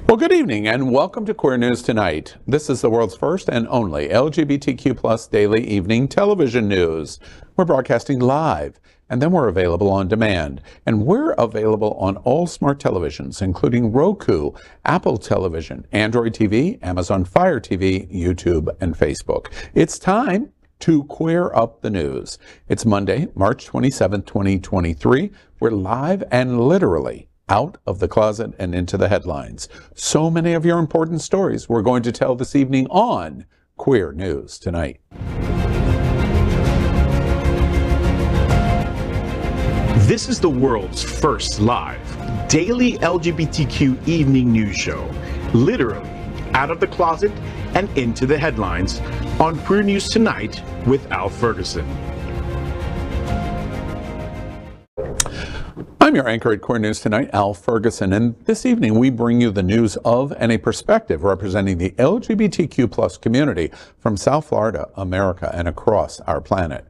Well, good evening and welcome to Queer News Tonight. This is the world's first and only LGBTQ+ daily evening television news. We're broadcasting live and then we're available on demand. And we're available on all smart televisions, including Roku, Apple Television, Android TV, Amazon Fire TV, YouTube, and Facebook. It's time to queer up the news. It's Monday, March 27, 2023. We're live and literally out of the closet and into the headlines. So many of your important stories we're going to tell this evening on Queer News Tonight. This is the world's first live daily LGBTQ evening news show, literally out of the closet and into the headlines on Queer News Tonight with Al Ferguson. I'm your anchor at Queer News Tonight, Al Ferguson, and this evening we bring you the news of and a perspective representing the LGBTQ+ community from South Florida, America, and across our planet.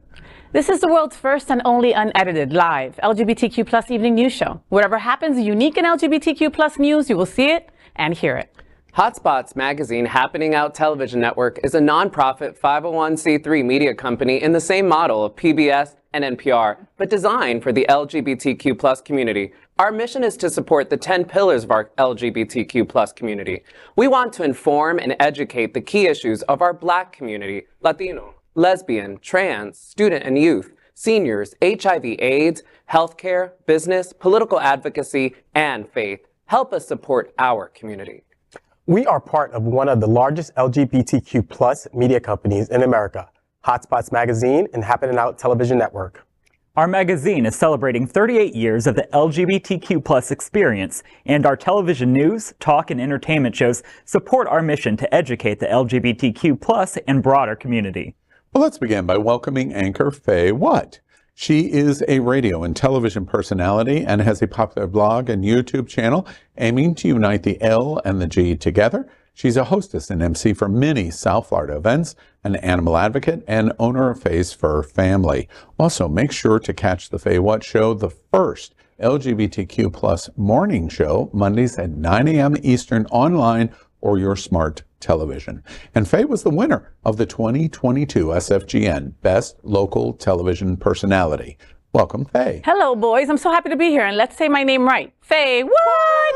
This is the world's first and only unedited live LGBTQ+ evening news show. Whatever happens unique in LGBTQ+ news, you will see it and hear it. Hotspots Magazine Happening Out Television Network is a nonprofit 501c3 media company in the same model of PBS and NPR, but designed for the LGBTQ+ community. Our mission is to support the 10 pillars of our LGBTQ+ community. We want to inform and educate the key issues of our Black community, Latino, lesbian, trans, student and youth, seniors, HIV/AIDS, healthcare, business, political advocacy, and faith. Help us support our community. We are part of one of the largest LGBTQ+ media companies in America, Hotspots Magazine and Happening Out Television Network. Our magazine is celebrating 38 years of the LGBTQ+ experience, and our television news, talk, and entertainment shows support our mission to educate the LGBTQ+ and broader community. Well, let's begin by welcoming anchor FayWhat. She is a radio and television personality and has a popular blog and YouTube channel aiming to unite the L and the G together. She's a hostess and MC for many South Florida events, an animal advocate, and owner of Faye's Fur Family. Also, make sure to catch the FayWhat Show, the first LGBTQ+ morning show, Mondays at 9 a.m. Eastern online or your smart television. And Faye was the winner of the 2022 SFGN Best Local Television Personality. Welcome, Faye. Hello, boys. I'm so happy to be here. And let's say my name right. FayWhat!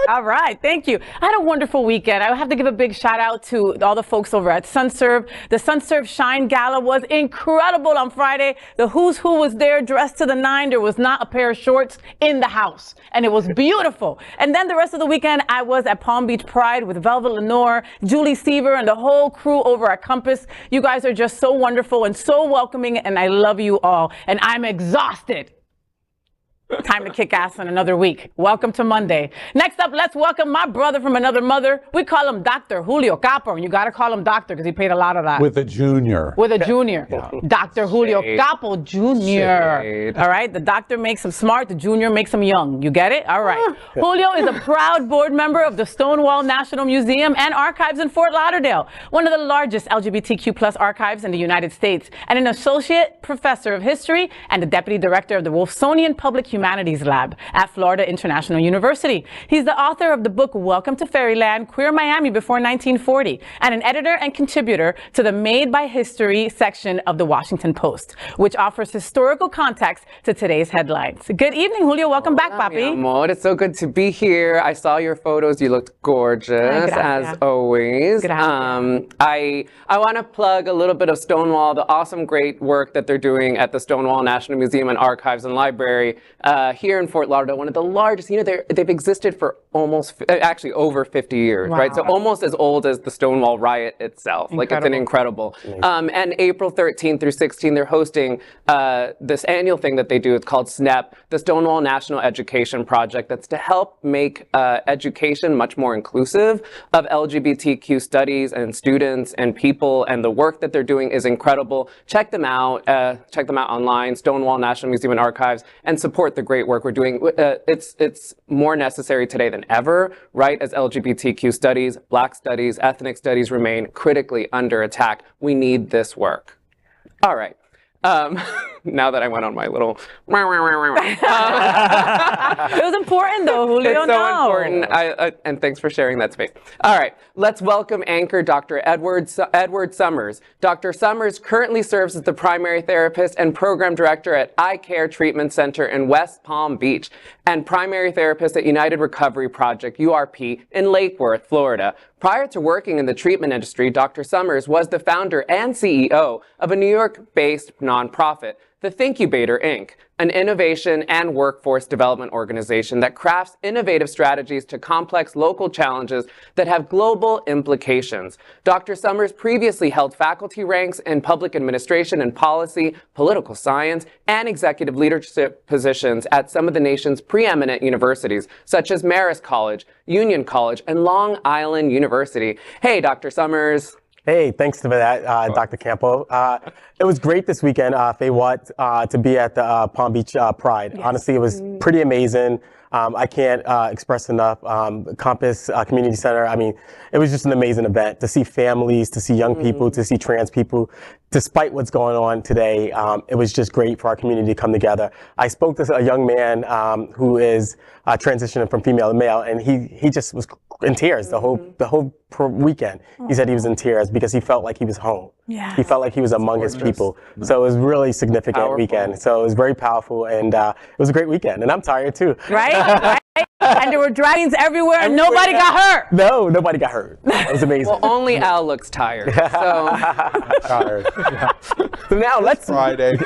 All right, thank you. I had a wonderful weekend. I have to give a big shout out to all the folks over at SunServe. The SunServe Shine Gala was incredible on Friday. The who's who was there dressed to the nine. There was not a pair of shorts in the house. And it was beautiful. And then the rest of the weekend, I was at Palm Beach Pride with Velvet Lenore, Julie Seaver, and the whole crew over at Compass. You guys are just so wonderful and so welcoming, and I love you all. And I'm exhausted. Time to kick ass in another week. Welcome to Monday. Next up, let's welcome my brother from another mother. We call him Dr. Julio Capo, and you got to call him doctor because he paid a lot of that. With a junior. With a junior. Yeah. Dr. Julio Capo Jr. Shade. All right, the doctor makes him smart, the junior makes him young. You get it? All right. Julio is a proud board member of the Stonewall National Museum and Archives in Fort Lauderdale, one of the largest LGBTQ+ archives in the United States, and an associate professor of history and the deputy director of the Wolfsonian Public Humanities Lab at Florida International University. He's the author of the book Welcome to Fairyland, Queer Miami Before 1940, and an editor and contributor to the Made by History section of the Washington Post, which offers historical context to today's headlines. Good evening, Julio. Welcome back, Hola, papi. mi amor. It's so good to be here. I saw your photos. You looked gorgeous, as always. I want to plug a little bit of Stonewall, the awesome, great work that they're doing at the Stonewall National Museum and Archives and Library here in Fort Lauderdale, one of the largest. You know, they've existed for almost, actually over 50 years, right? So almost as old as the Stonewall riot itself. Incredible. Like, it's an incredible. And April 13th through 16th, they're hosting this annual thing that they do. It's called SNEP, the Stonewall National Education Project. That's to help make education much more inclusive of LGBTQ studies and students and people, and the work that they're doing is incredible. Check them out online, Stonewall National Museum and Archives, and support the great work we're doing. It's more necessary today than ever, right? As LGBTQ studies, Black studies, ethnic studies remain critically under attack. We need this work. All right. now that I went on my little... It was important, though, Julio. It's so important, and thanks for sharing that space. All right, let's welcome anchor Dr. Edward Summers. Dr. Summers currently serves as the primary therapist and program director at Eye Care Treatment Center in West Palm Beach and primary therapist at United Recovery Project, URP, in Lake Worth, Florida. Prior to working in the treatment industry, Dr. Summers was the founder and CEO of a New York-based nonprofit, the Thinkubator, Inc., an innovation and workforce development organization that crafts innovative strategies to complex local challenges that have global implications. Dr. Summers previously held faculty ranks in public administration and policy, political science, and executive leadership positions at some of the nation's preeminent universities, such as Marist College, Union College, and Long Island University. Hey, Dr. Summers. Hey, thanks for that, Dr. Capo. It was great this weekend, FayWhat, to be at the Palm Beach Pride. Yes. Honestly, it was pretty amazing. I can't express enough. Compass Community Center, I mean, it was just an amazing event to see families, to see young people, to see trans people. Despite what's going on today, it was just great for our community to come together. I spoke to a young man who is transitioning from female to male, and he just was in tears the whole weekend. He said he was in tears because he felt like he was home. Yeah. He felt like he was among his people. So it was really significant weekend. So it was very powerful, and it was a great weekend. And I'm tired too. Right? And there were dragons everywhere, and nobody got hurt. No, nobody got hurt. It was amazing. Well, only Al looks tired. So tired. So now let's Friday.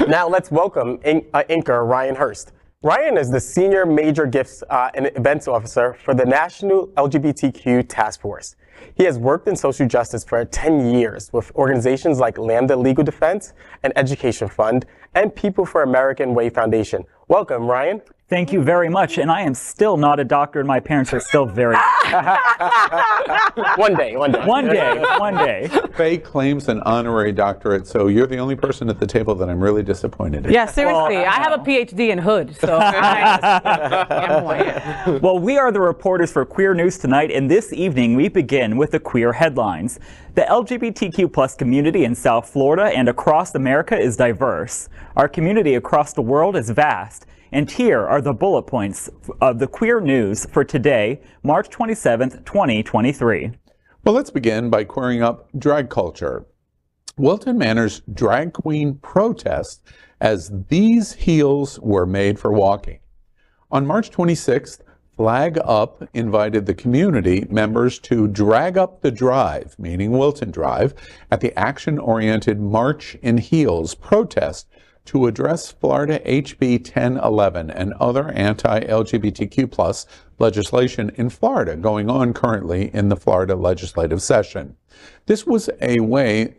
Now let's welcome anchor Ryan Hurst. Ryan is the Senior Major Gifts and Events Officer for the National LGBTQ Task Force. He has worked in social justice for 10 years with organizations like Lambda Legal Defense and Education Fund and People for American Way Foundation. Welcome, Ryan. Thank you very much, and I am still not a doctor, and my parents are still very... One day. Faye claims an honorary doctorate, so you're the only person at the table that I'm really disappointed in. Yeah, seriously. Well, I have a PhD in Hood, so Well, we are the reporters for Queer News Tonight, and this evening we begin with the queer headlines. The LGBTQ plus community in South Florida and across America is diverse. Our community across the world is vast. And here are the bullet points of the queer news for today, March 27th, 2023. Well, let's begin by queering up drag culture. Wilton Manors drag queen protest as these heels were made for walking. On March 26th, Flag Up invited the community members to drag up the drive, meaning Wilton Drive, at the action-oriented March in Heels protest to address Florida HB 1011 and other anti-LGBTQ plus legislation in Florida going on currently in the Florida legislative session. This was way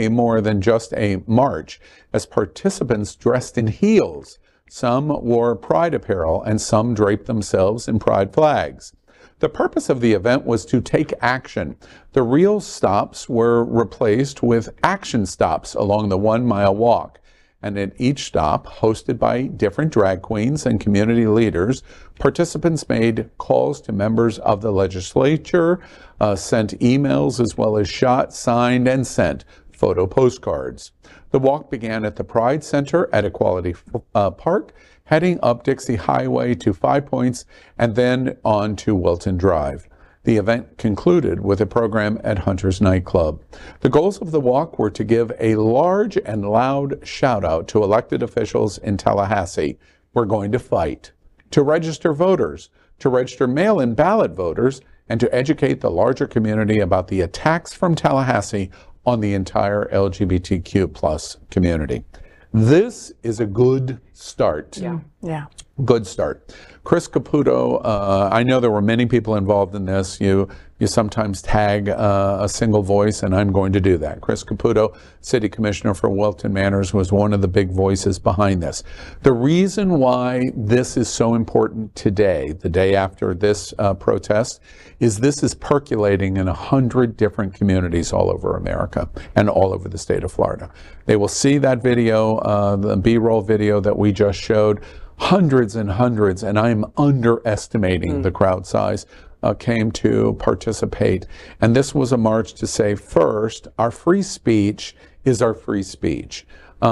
more than just a march, as participants dressed in heels. Some wore pride apparel and some draped themselves in pride flags. The purpose of the event was to take action. The real stops were replaced with action stops along the 1 mile walk. And at each stop, hosted by different drag queens and community leaders, participants made calls to members of the legislature, sent emails, as well as shot, signed, and sent photo postcards. The walk began at the Pride Center at Equality Park, heading up Dixie Highway to 5 Points, and then on to Wilton Drive. The event concluded with a program at Hunter's Nightclub. The goals of the walk were to give a large and loud shout out to elected officials in Tallahassee. We're going to fight. To register voters, to register mail-in ballot voters, and to educate the larger community about the attacks from Tallahassee on the entire LGBTQ plus community. This is a good start. Yeah. Good start. Chris Caputo, I know there were many people involved in this. You sometimes tag a single voice, and I'm going to do that. Chris Caputo, City Commissioner for Wilton Manors, was one of the big voices behind this. The reason why this is so important today, the day after this protest, is this is percolating in 100 different communities all over America and all over the state of Florida. They will see that video, the B-roll video that we just showed, hundreds and hundreds, and I'm underestimating the crowd size, came to participate. And this was a march to say, first, our free speech is our free speech.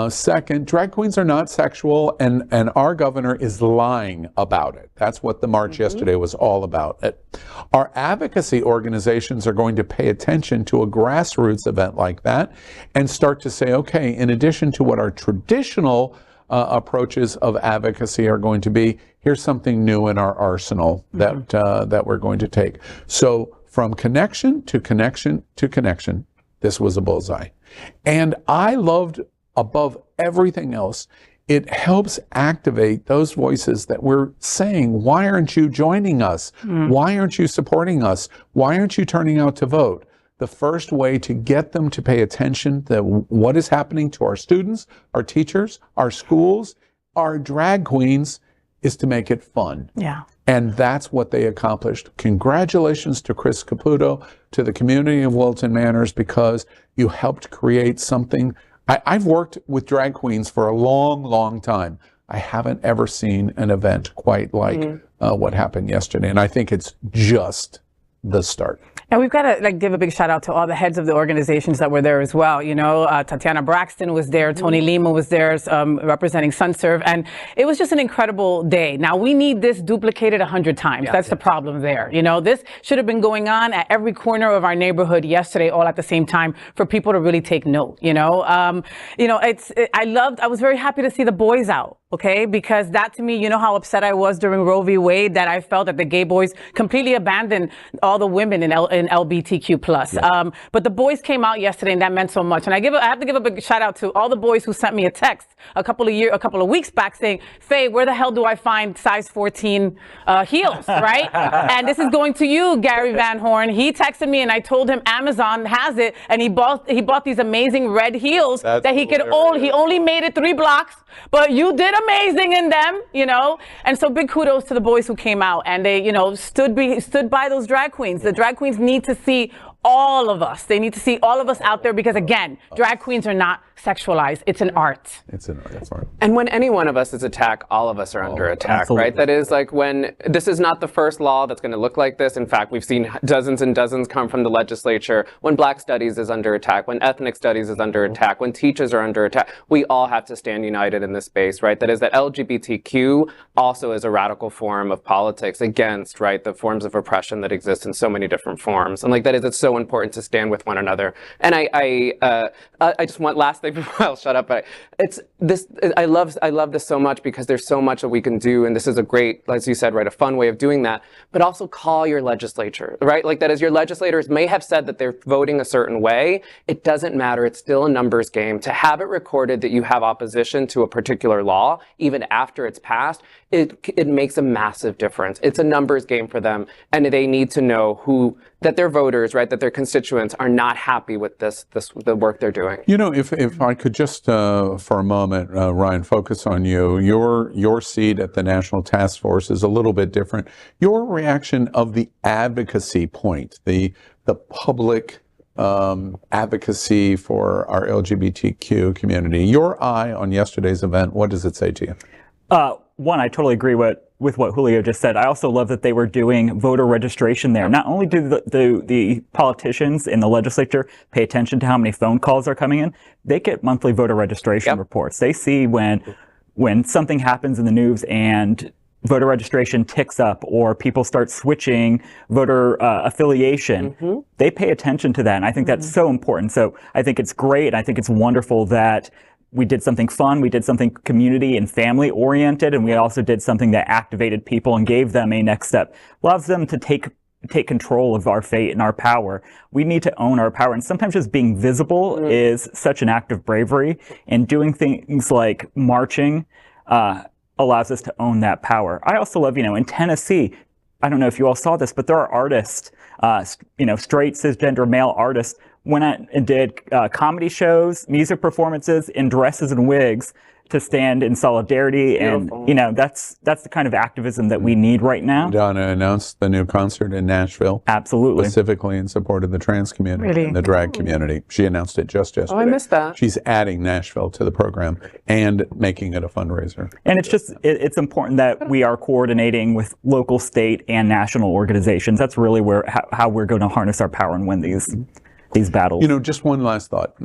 Second, drag queens are not sexual, and our governor is lying about it. That's what the march yesterday was all about. Our advocacy organizations are going to pay attention to a grassroots event like that and start to say, okay, in addition to what our traditional approaches of advocacy are going to be, here's something new in our arsenal that we're going to take. So from connection to connection to connection, this was a bullseye. And I loved, above everything else, it helps activate those voices that we're saying, why aren't you joining us? Why aren't you supporting us? Why aren't you turning out to vote? The first way to get them to pay attention to what is happening to our students, our teachers, our schools, our drag queens, is to make it fun. Yeah. And that's what they accomplished. Congratulations to Chris Caputo, to the community of Wilton Manors, because you helped create something. I've worked with drag queens for a long, long time. I haven't ever seen an event quite like what happened yesterday. And I think it's just the start. And we've got to give a big shout out to all the heads of the organizations that were there as well. You know, Tatiana Braxton was there, Tony Lima was there, representing SunServe, and it was just an incredible day. Now we need this duplicated 100 times. That's the problem there. You know, this should have been going on at every corner of our neighborhood yesterday, all at the same time, for people to really take note. I was very happy to see the boys out. Okay, because that to me, you know how upset I was during Roe v. Wade, that I felt that the gay boys completely abandoned all the women in LGBTQ plus. Yeah. But the boys came out yesterday, and that meant so much. And I have to give a big shout out to all the boys who sent me a text a couple of weeks back saying, Faye, where the hell do I find size 14 heels, right? And this is going to you, Gary Van Horn. He texted me, and I told him Amazon has it, and he bought these amazing red heels that he could he only made it 3 blocks, but you did amazing in them, and so big kudos to the boys who came out, and they, stood by those drag queens. The drag queens need to see all of us. They need to see all of us out there, because again, drag queens are not sexualized. It's an art. It's an art. And when any one of us is attacked, all of us are under attack, absolutely. Right? That is like when this is not the first law that's going to look like this. In fact, we've seen dozens and dozens come from the legislature. When Black studies is under attack, when ethnic studies is under attack, when teachers are under attack, we all have to stand united in this space, right? That is that LGBTQ also is a radical form of politics against, right, the forms of oppression that exist in so many different forms. And it's so important to stand with one another. And I just want last thing before I'll shut up. But I love this so much, because there's so much that we can do, and this is a great, as you said, right, a fun way of doing that. But also call your legislature, right? Like that is, your legislators may have said that they're voting a certain way. It doesn't matter. It's still a numbers game. To have it recorded that you have opposition to a particular law, even after it's passed, it makes a massive difference. It's a numbers game for them, and they need to know that their voters, right, that their constituents are not happy with the work they're doing. If I could just for a moment, Ryan, focus on you. Your seat at the National Task Force is a little bit different. Your reaction of the advocacy point, the public advocacy for our LGBTQ community. Your eye on yesterday's event, what does it say to you? One, I totally agree with what Julio just said. I also love that they were doing voter registration there. Not only do the politicians in the legislature pay attention to how many phone calls are coming in, they get monthly voter registration reports. They see when something happens in the news and voter registration ticks up, or people start switching voter affiliation. They pay attention to that, and I think that's so important. So I think it's great. I think it's wonderful that we did something fun, we did something community and family oriented, and we also did something that activated people and gave them a next step. Allows them to take control of our fate and our power. We need to own our power, and sometimes just being visible is such an act of bravery, and doing things like marching allows us to own that power. I also love, in Tennessee, I don't know if you all saw this, but there are artists, straight cisgender male artists, went out and did comedy shows, music performances in dresses and wigs, to stand in solidarity. And, you know, that's the kind of activism that we need right now. Donna announced the new concert in Nashville. Absolutely. Specifically in support of the trans community and the drag community. She announced it just yesterday. Oh, I missed that. She's adding Nashville to the program and making it a fundraiser. And it's just, it's important that we are coordinating with local, state, and national organizations. That's really how we're going to harness our power and win these battles. You know, just one last thought.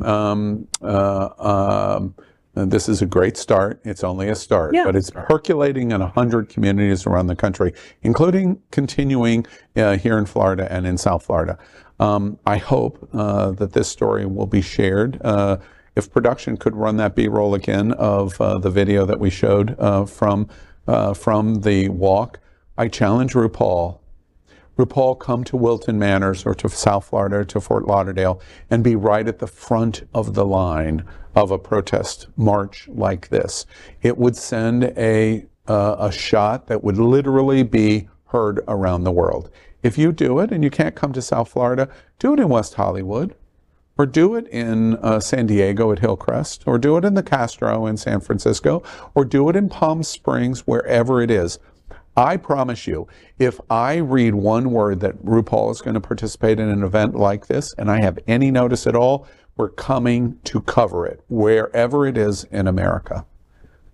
This is a great start. It's only a start, but it's percolating in 100 communities around the country, including continuing here in Florida and in South Florida. I hope that this story will be shared. If production could run that B-roll again of the video that we showed from the walk, I challenge RuPaul. RuPaul, come to Wilton Manors or to South Florida, to Fort Lauderdale, and be right at the front of the line of a protest march like this. It would send a shot that would literally be heard around the world. If you do it and you can't come to South Florida, do it in West Hollywood, or do it in San Diego at Hillcrest, or do it in the Castro in San Francisco, or do it in Palm Springs, wherever it is. I promise you, if I read one word that RuPaul is going to participate in an event like this, and I have any notice at all, we're coming to cover it, wherever it is in America.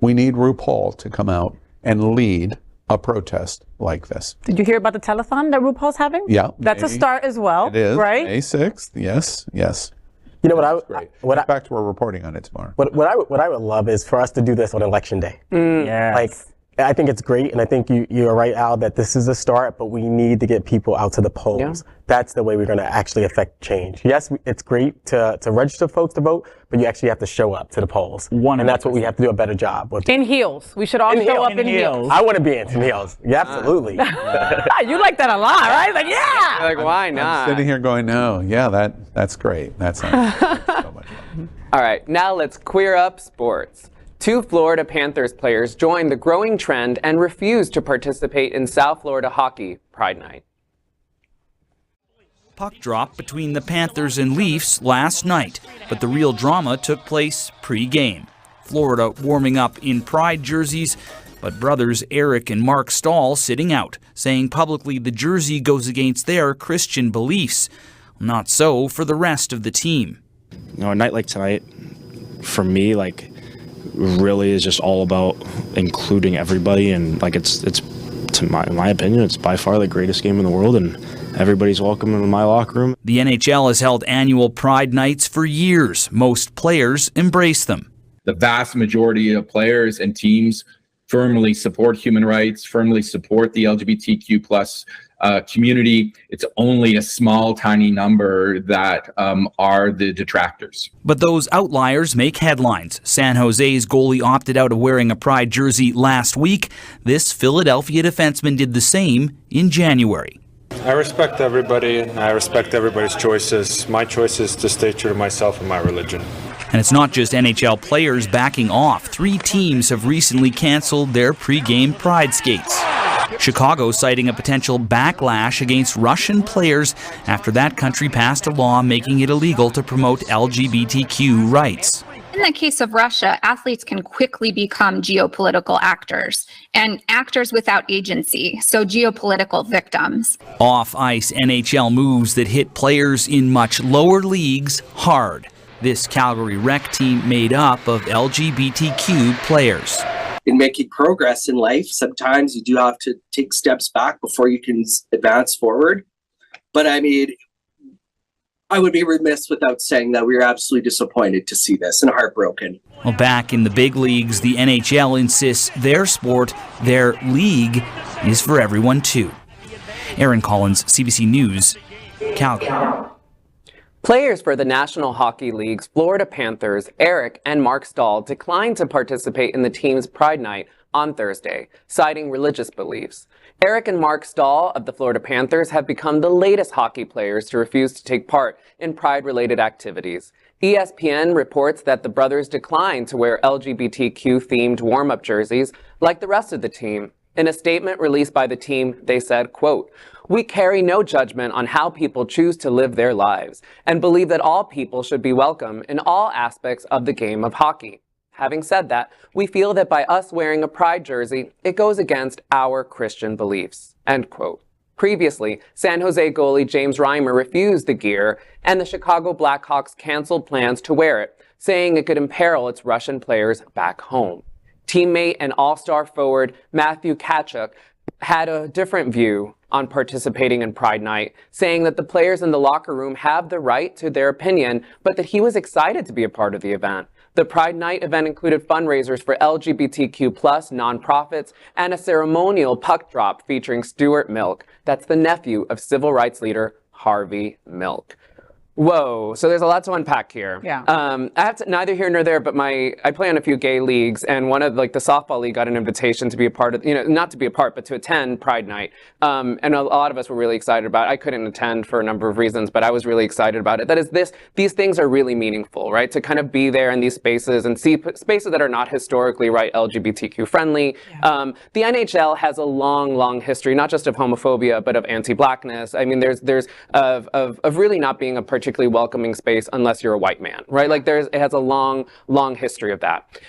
We need RuPaul to come out and lead a protest like this. Did you hear about the telethon that RuPaul's having? Yeah. That's a start as well, it is, right? May 6th, yes. You know what back to our reporting on it tomorrow. What I would love is for us to do this on election day. Yes. Like, I think it's great, and I think you're right, Al, that this is a start, but we need to get people out to the polls. Yeah. That's the way we're going to actually affect change. Yes, it's great to register folks to vote, but you actually have to show up to the polls. 100%. And that's what we have to do a better job with. In heels. We should all show up in heels. I want to be in some heels. Yeah, absolutely. You like that a lot, right? Like, yeah. Like, why not? I'm sitting here going, no, yeah, that's great. That sounds so much fun. All right, now let's queer up sports. 2 Florida Panthers players joined the growing trend and refused to participate in South Florida Hockey Pride Night. Puck drop between the Panthers and Leafs last night, but the real drama took place pre-game. Florida warming up in Pride jerseys, but brothers Eric and Mark Stahl sitting out, saying publicly the jersey goes against their Christian beliefs. Not so for the rest of the team. You know, a night like tonight, for me, like, really is just all about including everybody, and like it's in my opinion, it's by far the greatest game in the world, and everybody's welcome in my locker room. The NHL has held annual Pride Nights for years. Most players embrace them. The vast majority of players and teams firmly support human rights, firmly support the LGBTQ plus community. It's only a small, tiny number that are the detractors. But those outliers make headlines. San Jose's goalie opted out of wearing a Pride jersey last week. This Philadelphia defenseman did the same in January. I respect everybody, and I respect everybody's choices. My choice is to stay true to myself and my religion. And it's not just NHL players backing off. 3 teams have recently canceled their pre-game Pride skates. Chicago citing a potential backlash against Russian players after that country passed a law making it illegal to promote LGBTQ rights. In the case of Russia, athletes can quickly become geopolitical actors, and actors without agency, so geopolitical victims. Off-ice NHL moves that hit players in much lower leagues hard. This Calgary rec team made up of LGBTQ players. In making progress in life, sometimes you do have to take steps back before you can advance forward. But I mean, I would be remiss without saying that we were absolutely disappointed to see this and heartbroken. Well, back in the big leagues, the NHL insists their sport, their league, is for everyone too. Aaron Collins, CBC News, Calgary. Players for the National Hockey League's Florida Panthers, Eric and Mark Stahl, declined to participate in the team's Pride Night on Thursday, citing religious beliefs. Eric and Mark Stahl of the Florida Panthers have become the latest hockey players to refuse to take part in Pride-related activities. ESPN reports that the brothers declined to wear LGBTQ-themed warm-up jerseys like the rest of the team. In a statement released by the team, they said, quote, "We carry no judgment on how people choose to live their lives and believe that all people should be welcome in all aspects of the game of hockey. Having said that, we feel that by us wearing a pride jersey, it goes against our Christian beliefs, end quote. Previously, San Jose goalie James Reimer refused the gear, and the Chicago Blackhawks canceled plans to wear it, saying it could imperil its Russian players back home. Teammate and all-star forward Matthew Tkachuk had a different view on participating in Pride Night, saying that the players in the locker room have the right to their opinion, but that he was excited to be a part of the event. The Pride Night event included fundraisers for LGBTQ+ nonprofits and a ceremonial puck drop featuring Stuart Milk. That's the nephew of civil rights leader Harvey Milk. Whoa, so there's a lot to unpack here. Yeah. I have to, neither here nor there, but I play on a few gay leagues, and one of the softball league got an invitation to be a part of, not to be a part, but to attend Pride Night. And a lot of us were really excited about it. I couldn't attend for a number of reasons, but I was really excited about it. That is, these things are really meaningful, right? To kind of be there in these spaces and see spaces that are not historically, right, LGBTQ friendly. Yeah. The NHL has a long, long history, not just of homophobia, but of anti-blackness. I mean, there's of really not being a particularly welcoming space unless you're a white man, right? Like it has a long, long history of that.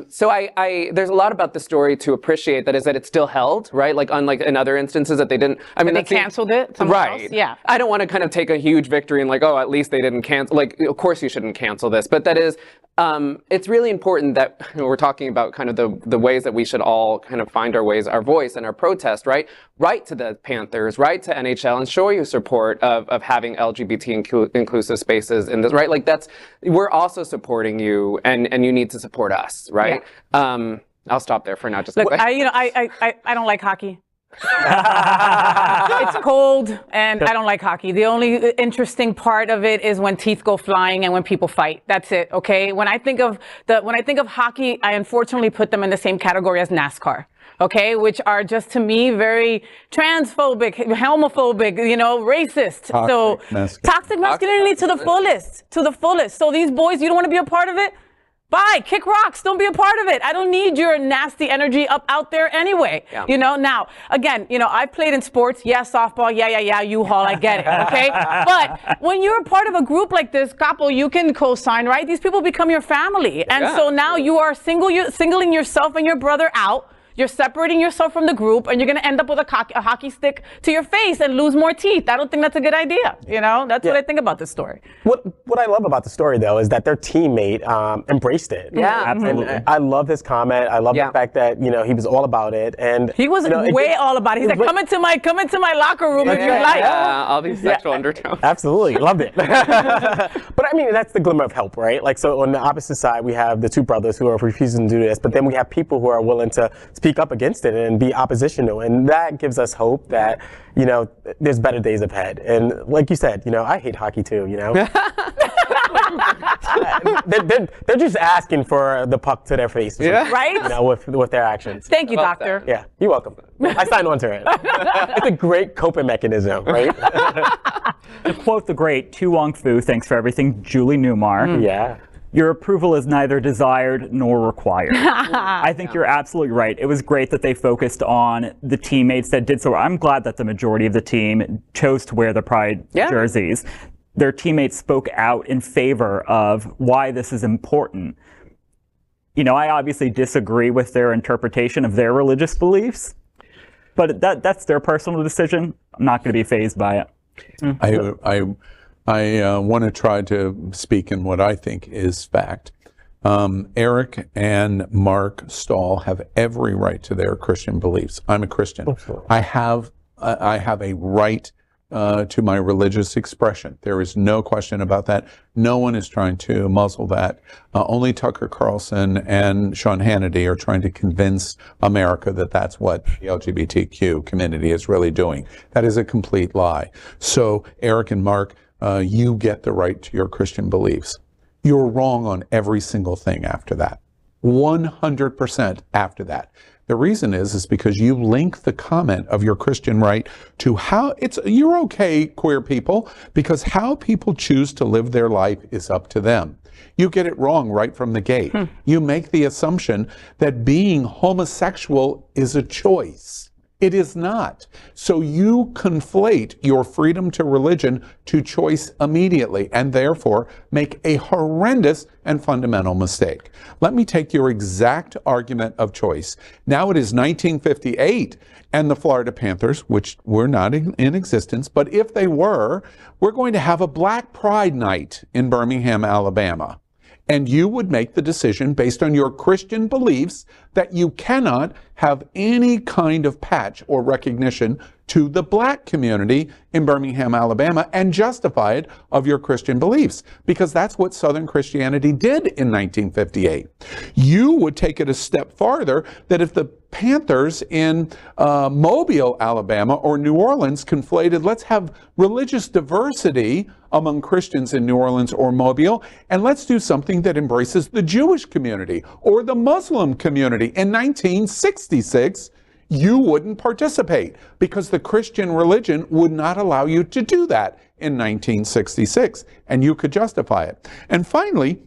So there's a lot about the story to appreciate, that is that it's still held, right? Like unlike in other instances that they didn't, I mean, they canceled it, right? Else? Yeah. I don't want to kind of take a huge victory and oh, at least they didn't cancel. Like, of course you shouldn't cancel this, but that is, it's really important that we're talking about kind of the ways that we should all kind of find our voice and our protest, right? Write to the Panthers, write to NHL, and show your support of having LGBT inclusive spaces in this, right? Like we're also supporting you, and you need to support us, right? Yeah. I'll stop there for now. Just look, I don't like hockey. It's cold, and I don't like hockey. The only interesting part of it is when teeth go flying and when people fight. That's it. Okay. When I think of hockey, I unfortunately put them in the same category as NASCAR. Okay, which are just to me very transphobic, homophobic, racist. Toxic masculinity to the fullest. So these boys, you don't want to be a part of it? Bye, kick rocks, don't be a part of it. I don't need your nasty energy out there anyway. Yeah. Now, again, I've played in sports, softball, U-Haul, I get it, okay? But when you're a part of a group like this, Capo, you can co-sign, right? These people become your family. And so now you are singling yourself and your brother out. You're separating yourself from the group, and you're going to end up with a hockey stick to your face and lose more teeth. I don't think that's a good idea. That's what I think about this story. What I love about the story, though, is that their teammate embraced it. Yeah, absolutely. And I love his comment. I love the fact that he was all about it, and he was all about it. He's like, come into my locker room if you like. Yeah, all these sexual undertones. Absolutely, loved it. But I mean, that's the glimmer of hope, right? Like, so on the opposite side, we have the two brothers who are refusing to do this, but then we have people who are willing to speak up against it and be oppositional, and that gives us hope that there's better days ahead. And like you said, I hate hockey too. They're just asking for the puck to their face, right? With their actions. Thank you, doctor. Yeah, you're welcome. I signed on to it. It's a great coping mechanism, right? To quote the great Tu Wong Fu, thanks for everything, Julie Newmar. Yeah. Your approval is neither desired nor required. I think you're absolutely right. It was great that they focused on the teammates that did so. I'm glad that the majority of the team chose to wear the Pride jerseys. Their teammates spoke out in favor of why this is important. I obviously disagree with their interpretation of their religious beliefs, but that's their personal decision. I'm not going to be fazed by it. I want to try to speak in what I think is fact. Eric and Mark Stahl have every right to their Christian beliefs. I'm a Christian. Absolutely. I have a right to my religious expression. There is no question about that. No one is trying to muzzle that. Only Tucker Carlson and Sean Hannity are trying to convince America that that's what the LGBTQ community is really doing. That is a complete lie. So Eric and Mark, you get the right to your Christian beliefs. You're wrong on every single thing after that. 100% after that. The reason is because you link the comment of your Christian right to how you're okay, queer people, because how people choose to live their life is up to them. You get it wrong right from the gate. You make the assumption that being homosexual is a choice. It is not. So you conflate your freedom to religion to choice immediately and therefore make a horrendous and fundamental mistake. Let me take your exact argument of choice. Now it is 1958 and the Florida Panthers, which were not in existence, but if they were, we're going to have a Black Pride Night in Birmingham, Alabama. And you would make the decision based on your Christian beliefs that you cannot have any kind of patch or recognition to the black community in Birmingham, Alabama, and justify it of your Christian beliefs, because that's what Southern Christianity did in 1958. You would take it a step farther, that if the Panthers in Mobile, Alabama, or New Orleans conflated, let's have religious diversity among Christians in New Orleans or Mobile, and let's do something that embraces the Jewish community or the Muslim community. In 1966, you wouldn't participate because the Christian religion would not allow you to do that in 1966, and you could justify it. And finally,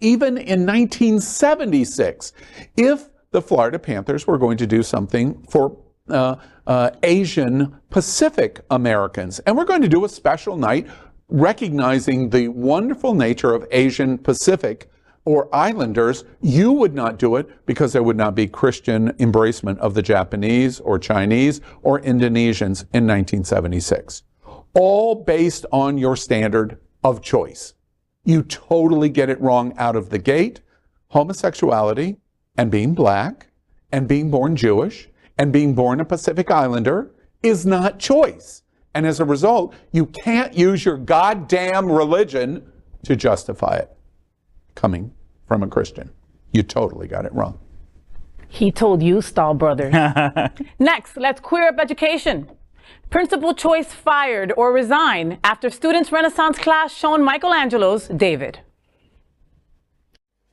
even in 1976, if the Florida Panthers were going to do something for Asian Pacific Americans, and we're going to do a special night recognizing the wonderful nature of Asian Pacific or Islanders, you would not do it because there would not be Christian embracement of the Japanese or Chinese or Indonesians in 1976. All based on your standard of choice. You totally get it wrong out of the gate. Homosexuality and being black and being born Jewish and being born a Pacific Islander is not choice. And as a result, you can't use your goddamn religion to justify it coming from a Christian. You totally got it wrong. He told you, Stahl Brothers. Next, let's queer up education. Principal choice fired or resign after students' Renaissance class shown Michelangelo's David.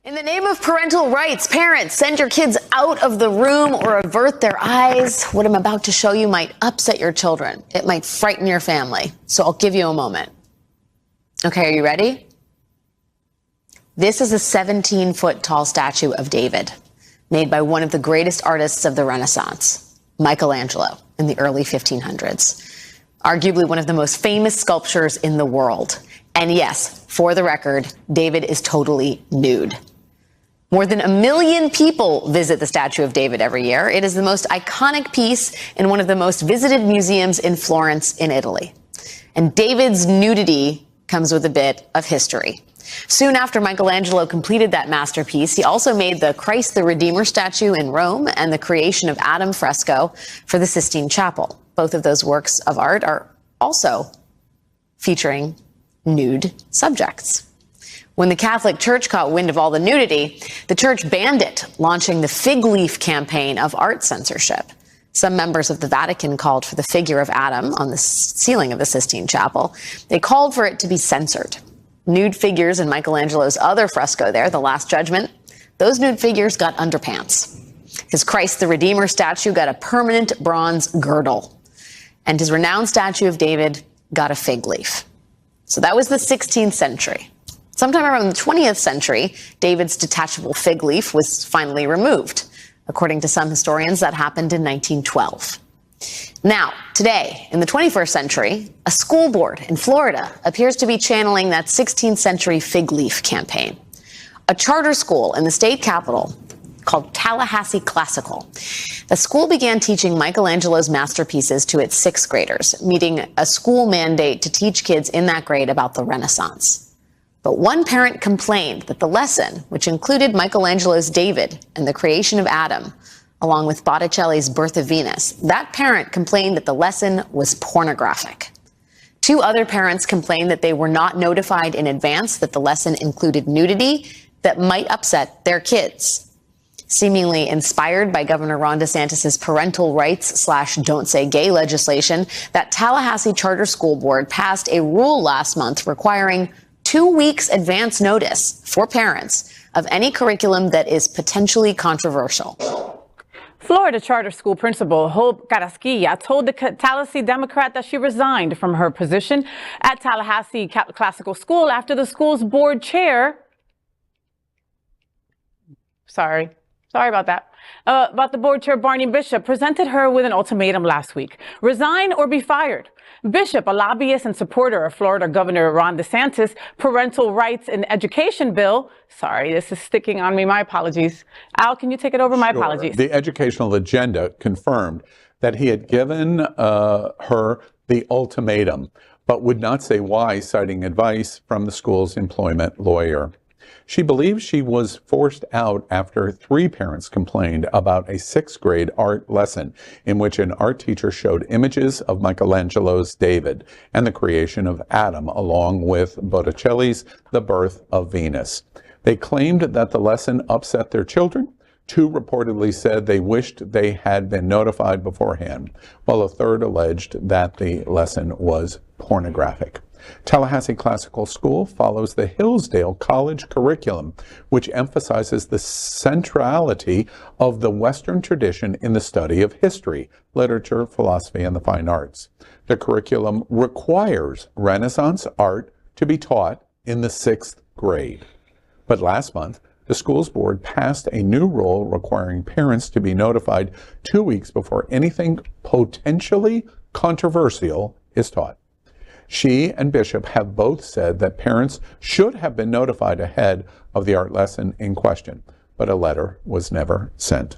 In the name of parental rights, parents, send your kids out of the room or avert their eyes. What I'm about to show you might upset your children. It might frighten your family. So I'll give you a moment. Okay, are you ready? This is a 17-foot tall statue of David, made by one of the greatest artists of the Renaissance, Michelangelo, in the early 1500s. Arguably one of the most famous sculptures in the world. And yes, for the record, David is totally nude. More than 1 million people visit the Statue of David every year. It is the most iconic piece in one of the most visited museums in Florence in Italy. And David's nudity comes with a bit of history. Soon after Michelangelo completed that masterpiece, he also made the Christ the Redeemer statue in Rome and the Creation of Adam fresco for the Sistine Chapel. Both of those works of art are also featuring nude subjects. When the Catholic Church caught wind of all the nudity, the church banned it, launching the fig leaf campaign of art censorship. Some members of the Vatican called for the figure of Adam on the ceiling of the Sistine Chapel. They called for it to be censored. Nude figures in Michelangelo's other fresco there, The Last Judgment, those nude figures got underpants. His Christ the Redeemer statue got a permanent bronze girdle. And his renowned statue of David got a fig leaf. So that was the 16th century. Sometime around the 20th century, David's detachable fig leaf was finally removed. According to some historians, that happened in 1912. Now, today, in the 21st century, a school board in Florida appears to be channeling that 16th century fig leaf campaign. A charter school in the state capital called Tallahassee Classical. The school began teaching Michelangelo's masterpieces to its sixth graders, meeting a school mandate to teach kids in that grade about the Renaissance. But one parent complained that the lesson, which included Michelangelo's David and the Creation of Adam, along with Botticelli's Birth of Venus, that parent complained that the lesson was pornographic. Two other parents complained that they were not notified in advance that the lesson included nudity that might upset their kids. Seemingly inspired by Governor Ron DeSantis' parental rights / don't say gay legislation, that Tallahassee Charter School Board passed a rule last month requiring 2 weeks advance notice for parents of any curriculum that is potentially controversial. Florida charter school principal Hope Carrasquilla told the Tallahassee Democrat that she resigned from her position at Tallahassee Classical School after the school's board chair Sorry about that. About the board chair, Barney Bishop presented her with an ultimatum last week. Resign or be fired. Bishop, a lobbyist and supporter of Florida Governor Ron DeSantis' parental rights in education bill. Sorry, this is sticking on me. My apologies. Al, can you take it over? My apologies. The educational agenda confirmed that he had given her the ultimatum, but would not say why, citing advice from the school's employment lawyer. She believes she was forced out after 3 parents complained about a 6th grade art lesson in which an art teacher showed images of Michelangelo's David and the creation of Adam, along with Botticelli's The Birth of Venus. They claimed that the lesson upset their children. 2 reportedly said they wished they had been notified beforehand, while a 3rd alleged that the lesson was pornographic. Tallahassee Classical School follows the Hillsdale College curriculum, which emphasizes the centrality of the Western tradition in the study of history, literature, philosophy, and the fine arts. The curriculum requires Renaissance art to be taught in the 6th grade. But last month, the school's board passed a new rule requiring parents to be notified 2 weeks before anything potentially controversial is taught. She and Bishop have both said that parents should have been notified ahead of the art lesson in question, but a letter was never sent.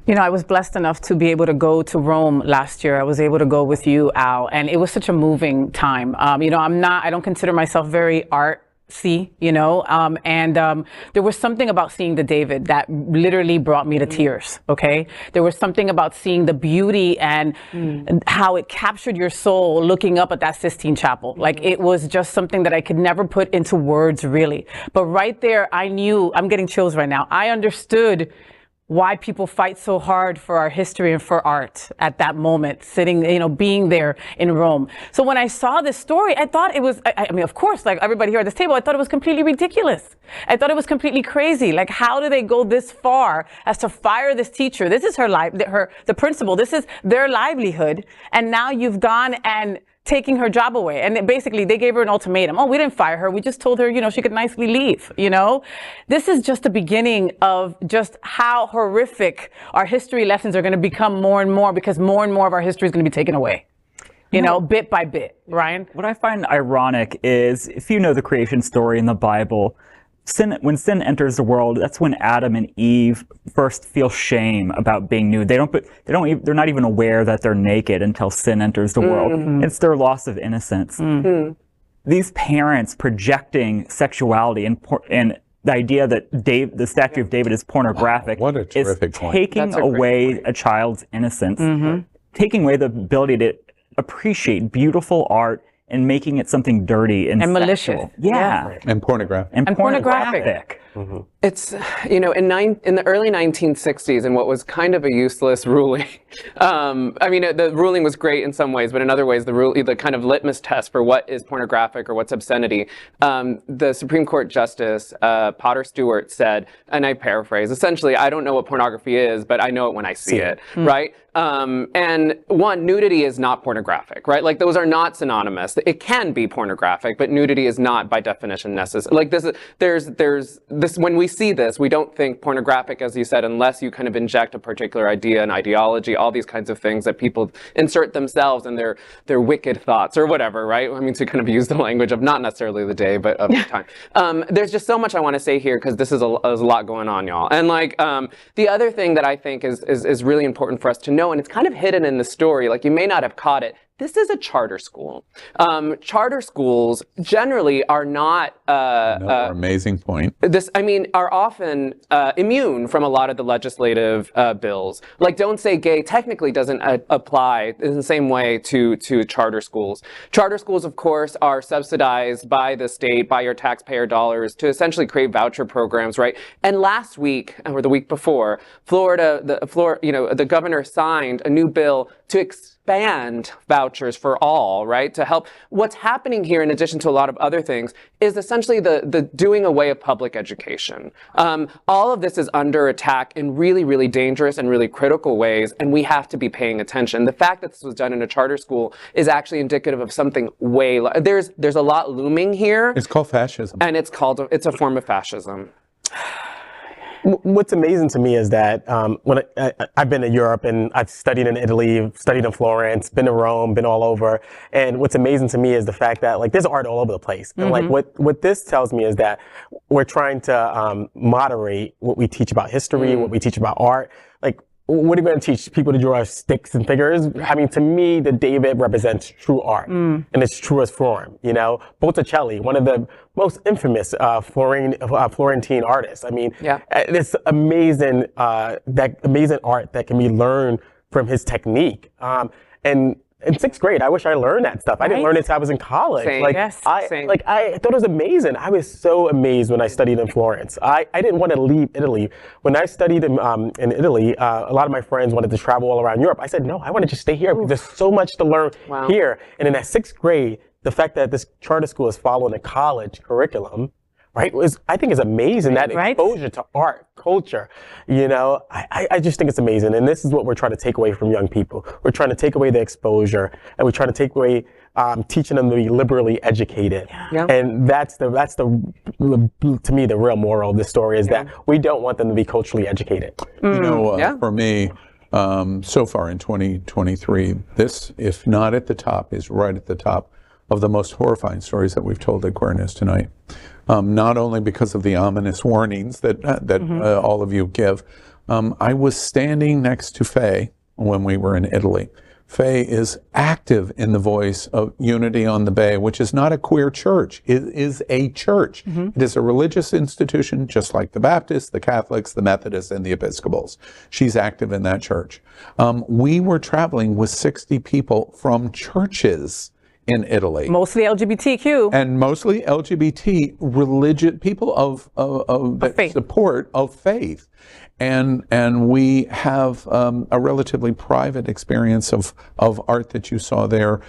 You know, I was blessed enough to be able to go to Rome last year. I was able to go with you, Al, and it was such a moving time. You know, I don't consider myself very artsy, you know, there was something about seeing the David that literally brought me to tears, okay? There was something about seeing the beauty and how it captured your soul looking up at that Sistine Chapel. Like, it was just something that I could never put into words, really. But right there, I knew, I'm getting chills right now. I understood why people fight so hard for our history and for art at that moment, sitting, you know, being there in Rome. So when I saw this story, I thought it was, I mean, of course, like everybody here at this table, I thought it was completely ridiculous. I thought it was completely crazy. Like, how do they go this far as to fire this teacher? This is her life, the principal, this is their livelihood. And now you've gone and taking her job away. And basically they gave her an ultimatum. Oh, we didn't fire her. We just told her, you know, she could nicely leave, you know? This is just the beginning of just how horrific our history lessons are going to become more and more, because more and more of our history is going to be taken away, you know, bit by bit. Ryan? What I find ironic is, if you know the creation story in the Bible, when sin enters the world, that's when Adam and Eve first feel shame about being nude. They're not even aware that they're naked until sin enters the world. It's their loss of innocence. These parents projecting sexuality and the idea that the statue of David is pornographic what a terrific is point. taking away a child's innocence, taking away the ability to appreciate beautiful art and making it something dirty and malicious. Yeah. And pornographic. And pornographic. It's, you know, in the early 1960s, in what was kind of a useless ruling, I mean, the ruling was great in some ways, but in other ways, the kind of litmus test for what is pornographic or what's obscenity, the Supreme Court Justice Potter Stewart said, and I paraphrase, essentially, I don't know what pornography is, but I know it when I see it, right? And one, nudity is not pornographic, right? Like, those are not synonymous. It can be pornographic, but nudity is not by definition necessary. Like, when we see this, we don't think pornographic, as you said, unless you kind of inject a particular idea and ideology, all these kinds of things that people insert themselves and their wicked thoughts or whatever, right? I mean, to kind of use the language of not necessarily the day, but of the time. There's just so much I want to say here, because this is there's a lot going on, y'all. And like, the other thing that I think is really important for us to know, and it's kind of hidden in the story, like you may not have caught it, this is a charter school. Charter schools generally are not Another amazing point. Are often immune from a lot of the legislative bills. Like, Don't Say Gay technically doesn't apply in the same way to charter schools. Charter schools, of course, are subsidized by the state, by your taxpayer dollars, to essentially create voucher programs, right? And last week, or the week before, the governor signed a new bill to expand vouchers for all, right? To help. What's happening here, in addition to a lot of other things, is essentially the doing away of public education. All of this is under attack in really, really dangerous and really critical ways, and we have to be paying attention. The fact that this was done in a charter school is actually indicative of something way. There's a lot looming here. It's called fascism. And it's a form of fascism. What's amazing to me is that when I've been to Europe and I've studied in Italy, studied in Florence, been to Rome, been all over. And what's amazing to me is the fact that like there's art all over the place. And like what this tells me is that we're trying to moderate what we teach about history, what we teach about art. Like, what are you going to teach people to draw sticks and figures? I mean, to me, the David represents true art in its truest form. You know, Botticelli, one of the most infamous Florentine artists. I mean, it's amazing, that amazing art that can be learned from his technique. And in 6th grade, I wish I learned that stuff. I didn't learn it until I was in college. Same. Like, Yes, I thought it was amazing. I was so amazed when I studied in Florence. I didn't want to leave Italy. When I studied in Italy, a lot of my friends wanted to travel all around Europe. I said, no, I want to just stay here because there's so much to learn here. And in that 6th grade, the fact that this charter school is following a college curriculum, right, I think is amazing. That exposure to art, culture, you know, I just think it's amazing. And this is what we're trying to take away from young people. We're trying to take away the exposure, and we're trying to take away teaching them to be liberally educated. And that's the to me the real moral of this story is that we don't want them to be culturally educated. You know, for me, so far in 2023, this, if not at the top, is right at the top of the most horrifying stories that we've told at Queer News Tonight. Not only because of the ominous warnings that all of you give. I was standing next to Faye when we were in Italy. Faye is active in the voice of Unity on the Bay, which is not a queer church. It is a church. It is a religious institution, just like the Baptists, the Catholics, the Methodists, and the Episcopals. She's active in that church. We were traveling with 60 people from churches in Italy. Mostly LGBTQ. And mostly LGBT religious people of that support of faith. And we have a relatively private experience of art that you saw there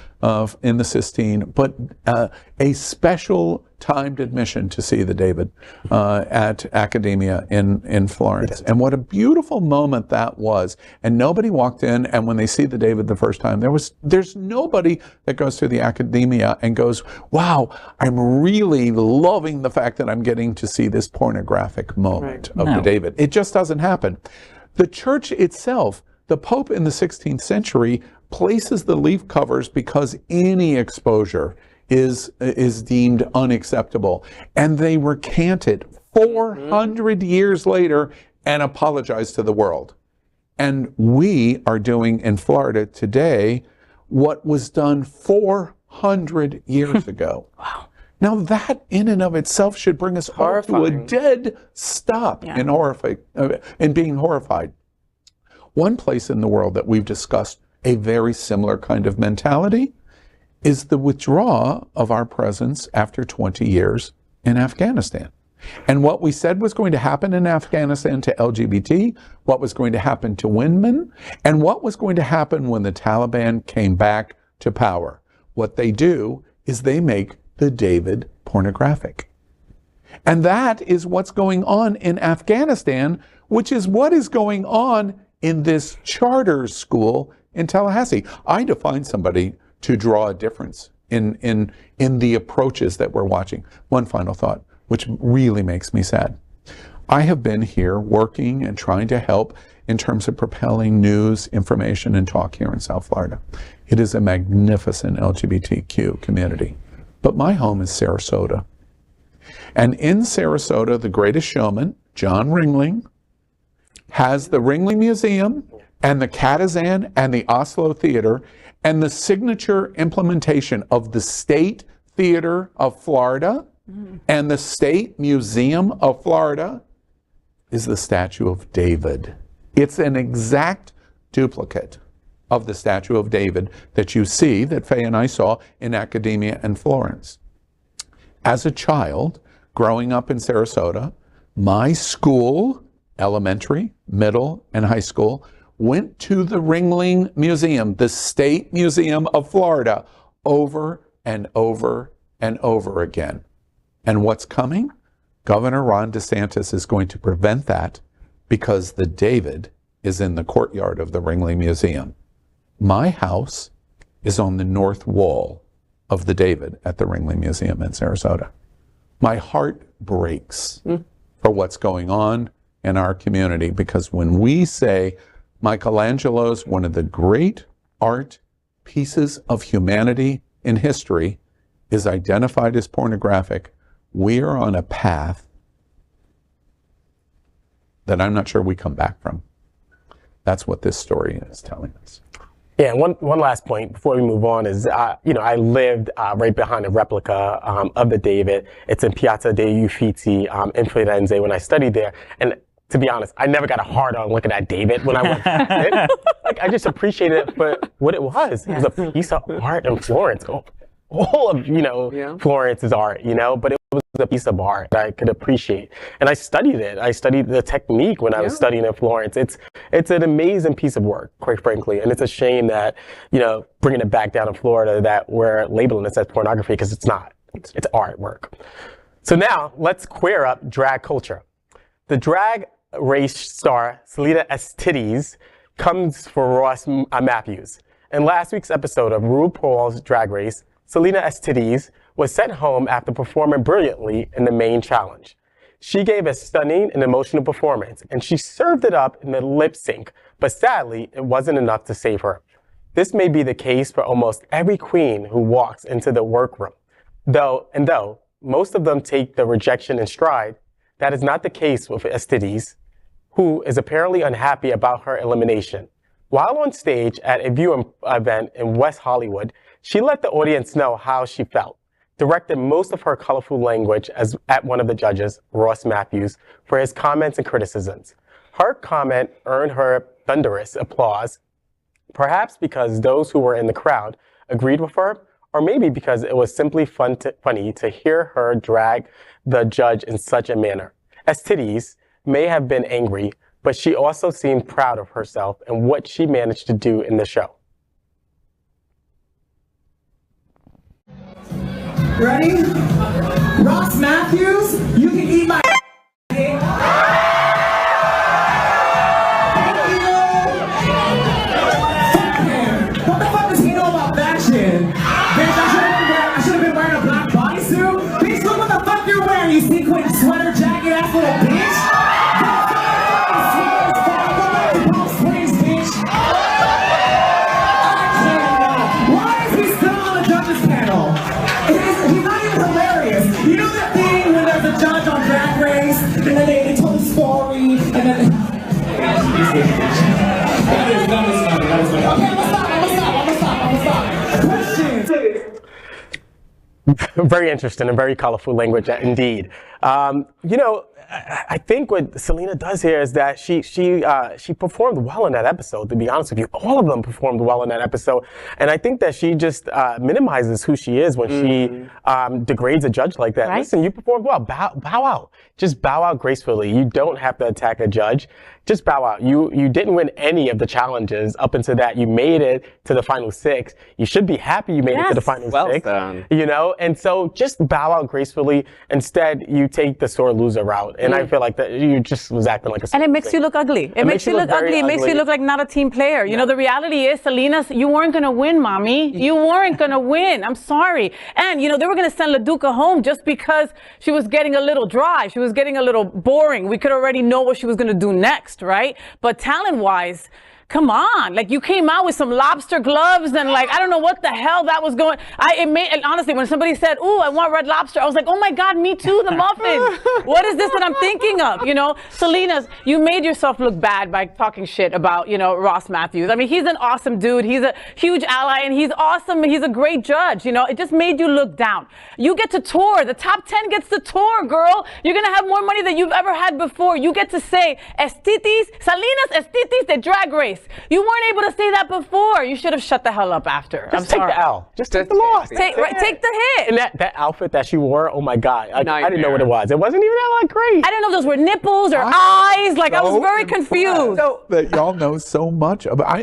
in the Sistine, but a special timed admission to see the David at Academia in Florence. And what a beautiful moment that was. And nobody walked in, and when they see the David the first time, there's nobody that goes to the Academia and goes, wow, I'm really loving the fact that I'm getting to see this pornographic moment of the David. It just doesn't happen. The church itself, the Pope in the 16th century places the leaf covers because any exposure is deemed unacceptable. And they recant it 400 years later and apologize to the world. And we are doing in Florida today what was done 400 years ago. Wow. Now that in and of itself should bring us all to a dead stop in being horrified. One place in the world that we've discussed a very similar kind of mentality is the withdrawal of our presence after 20 years in Afghanistan. And what we said was going to happen in Afghanistan to LGBT, what was going to happen to women, and what was going to happen when the Taliban came back to power. What they do is they make the David pornographic. And that is what's going on in Afghanistan, which is what is going on in this charter school in Tallahassee. I define somebody to draw a difference in the approaches that we're watching. One final thought, which really makes me sad. I have been here working and trying to help in terms of propelling news, information, and talk here in South Florida. It is a magnificent LGBTQ community. But my home is Sarasota. And in Sarasota, the greatest showman, John Ringling, has the Ringling Museum and the Katazan and the Oslo Theater, and the signature implementation of the State Theater of Florida and the State Museum of Florida is the statue of David. It's an exact duplicate of the statue of David that you see, that Faye and I saw in Academia and Florence. As a child, growing up in Sarasota, my school, elementary, middle, and high school, went to the Ringling Museum, the State Museum of Florida, over and over and over again. And what's coming? Governor Ron DeSantis is going to prevent that because the David is in the courtyard of the Ringling Museum. My house is on the north wall of the David at the Ringling Museum in Sarasota. My heart breaks for what's going on in our community, because when we say Michelangelo's one of the great art pieces of humanity in history is identified as pornographic, we are on a path that I'm not sure we come back from. That's what this story is telling us. Yeah, one last point before we move on is, I lived right behind a replica of the David. It's in Piazza dei Uffizi in Firenze when I studied there. And to be honest, I never got a hard on looking at David when I went there. Like, I just appreciated it for what it was. It was a piece of art in Florence. All of, Florence's art, but it was a piece of art that I could appreciate. And I studied it. I studied the technique when I was studying in Florence. It's an amazing piece of work, quite frankly. And it's a shame that, bringing it back down in Florida, that we're labeling this as pornography, because it's not. It's artwork. So now let's queer up drag culture. The drag race star Salina EsTitties comes for Ross Mathews. In last week's episode of RuPaul's Drag Race, Salina EsTitties was sent home after performing brilliantly in the main challenge. She gave a stunning and emotional performance, and she served it up in the lip sync, but sadly, it wasn't enough to save her. This may be the case for almost every queen who walks into the workroom. Though most of them take the rejection in stride, that is not the case with EsTitties, who is apparently unhappy about her elimination. While on stage at a viewing event in West Hollywood, she let the audience know how she felt, directed most of her colorful language at one of the judges, Ross Mathews, for his comments and criticisms. Her comment earned her thunderous applause, perhaps because those who were in the crowd agreed with her, or maybe because it was simply funny to hear her drag the judge in such a manner. EsTitties may have been angry, but she also seemed proud of herself and what she managed to do in the show. Ready? Ross Mathews, you can eat my Thank you. What the fuck does he know about that shit? Bitch, I should have been wearing a black bodysuit. Bitch, look what the fuck you're wearing, you sequin sweater jacket ass little bitch. Why is he still on the judges panel? He's not even hilarious. You know that thing when there's a judge on Drag Race, and then they tell the story, and then... That is funny. Okay, I'm gonna stop. Questions? Very interesting and very colorful language, indeed. I think what Salina does here is that she performed well in that episode, to be honest with you. All of them performed well in that episode. And I think that she just minimizes who she is when she degrades a judge like that. Right? Listen, you performed well. Bow out. Just bow out gracefully. You don't have to attack a judge. Just bow out. You didn't win any of the challenges up until that. You made it to the final 6. You should be happy you made it to the final 6. Done. And so just bow out gracefully. Instead, you take the sore loser route. And I feel like that you just was acting like a... And it makes you look ugly. It makes you look ugly. It makes you look like not a team player. You know, the reality is, Salina, you weren't going to win, mommy. You weren't going to win. I'm sorry. And, they were going to send LaDuca home just because she was getting a little dry. She was getting a little boring. We could already know what she was going to do next, right? But talent-wise, come on, you came out with some lobster gloves and I don't know what the hell that was going. And honestly, when somebody said, "Ooh, I want red lobster," I was like, "Oh my God, me too, the muffin." What is this that I'm thinking of? Salina, you made yourself look bad by talking shit about, Ross Mathews. I mean, he's an awesome dude. He's a huge ally and he's awesome. He's a great judge. It just made you look down. You get to tour. The top 10 gets to tour, girl. You're going to have more money than you've ever had before. You get to say, EsTitties, Salina's EsTitties, the Drag Race. You weren't able to say that before. You should have shut the hell up after. Just take the L. Just take the loss. Take the hit. And that outfit that she wore, oh my God. I didn't know what it was. It wasn't even that great. I didn't know if those were nipples or eyes. I was very confused. That y'all know so much about.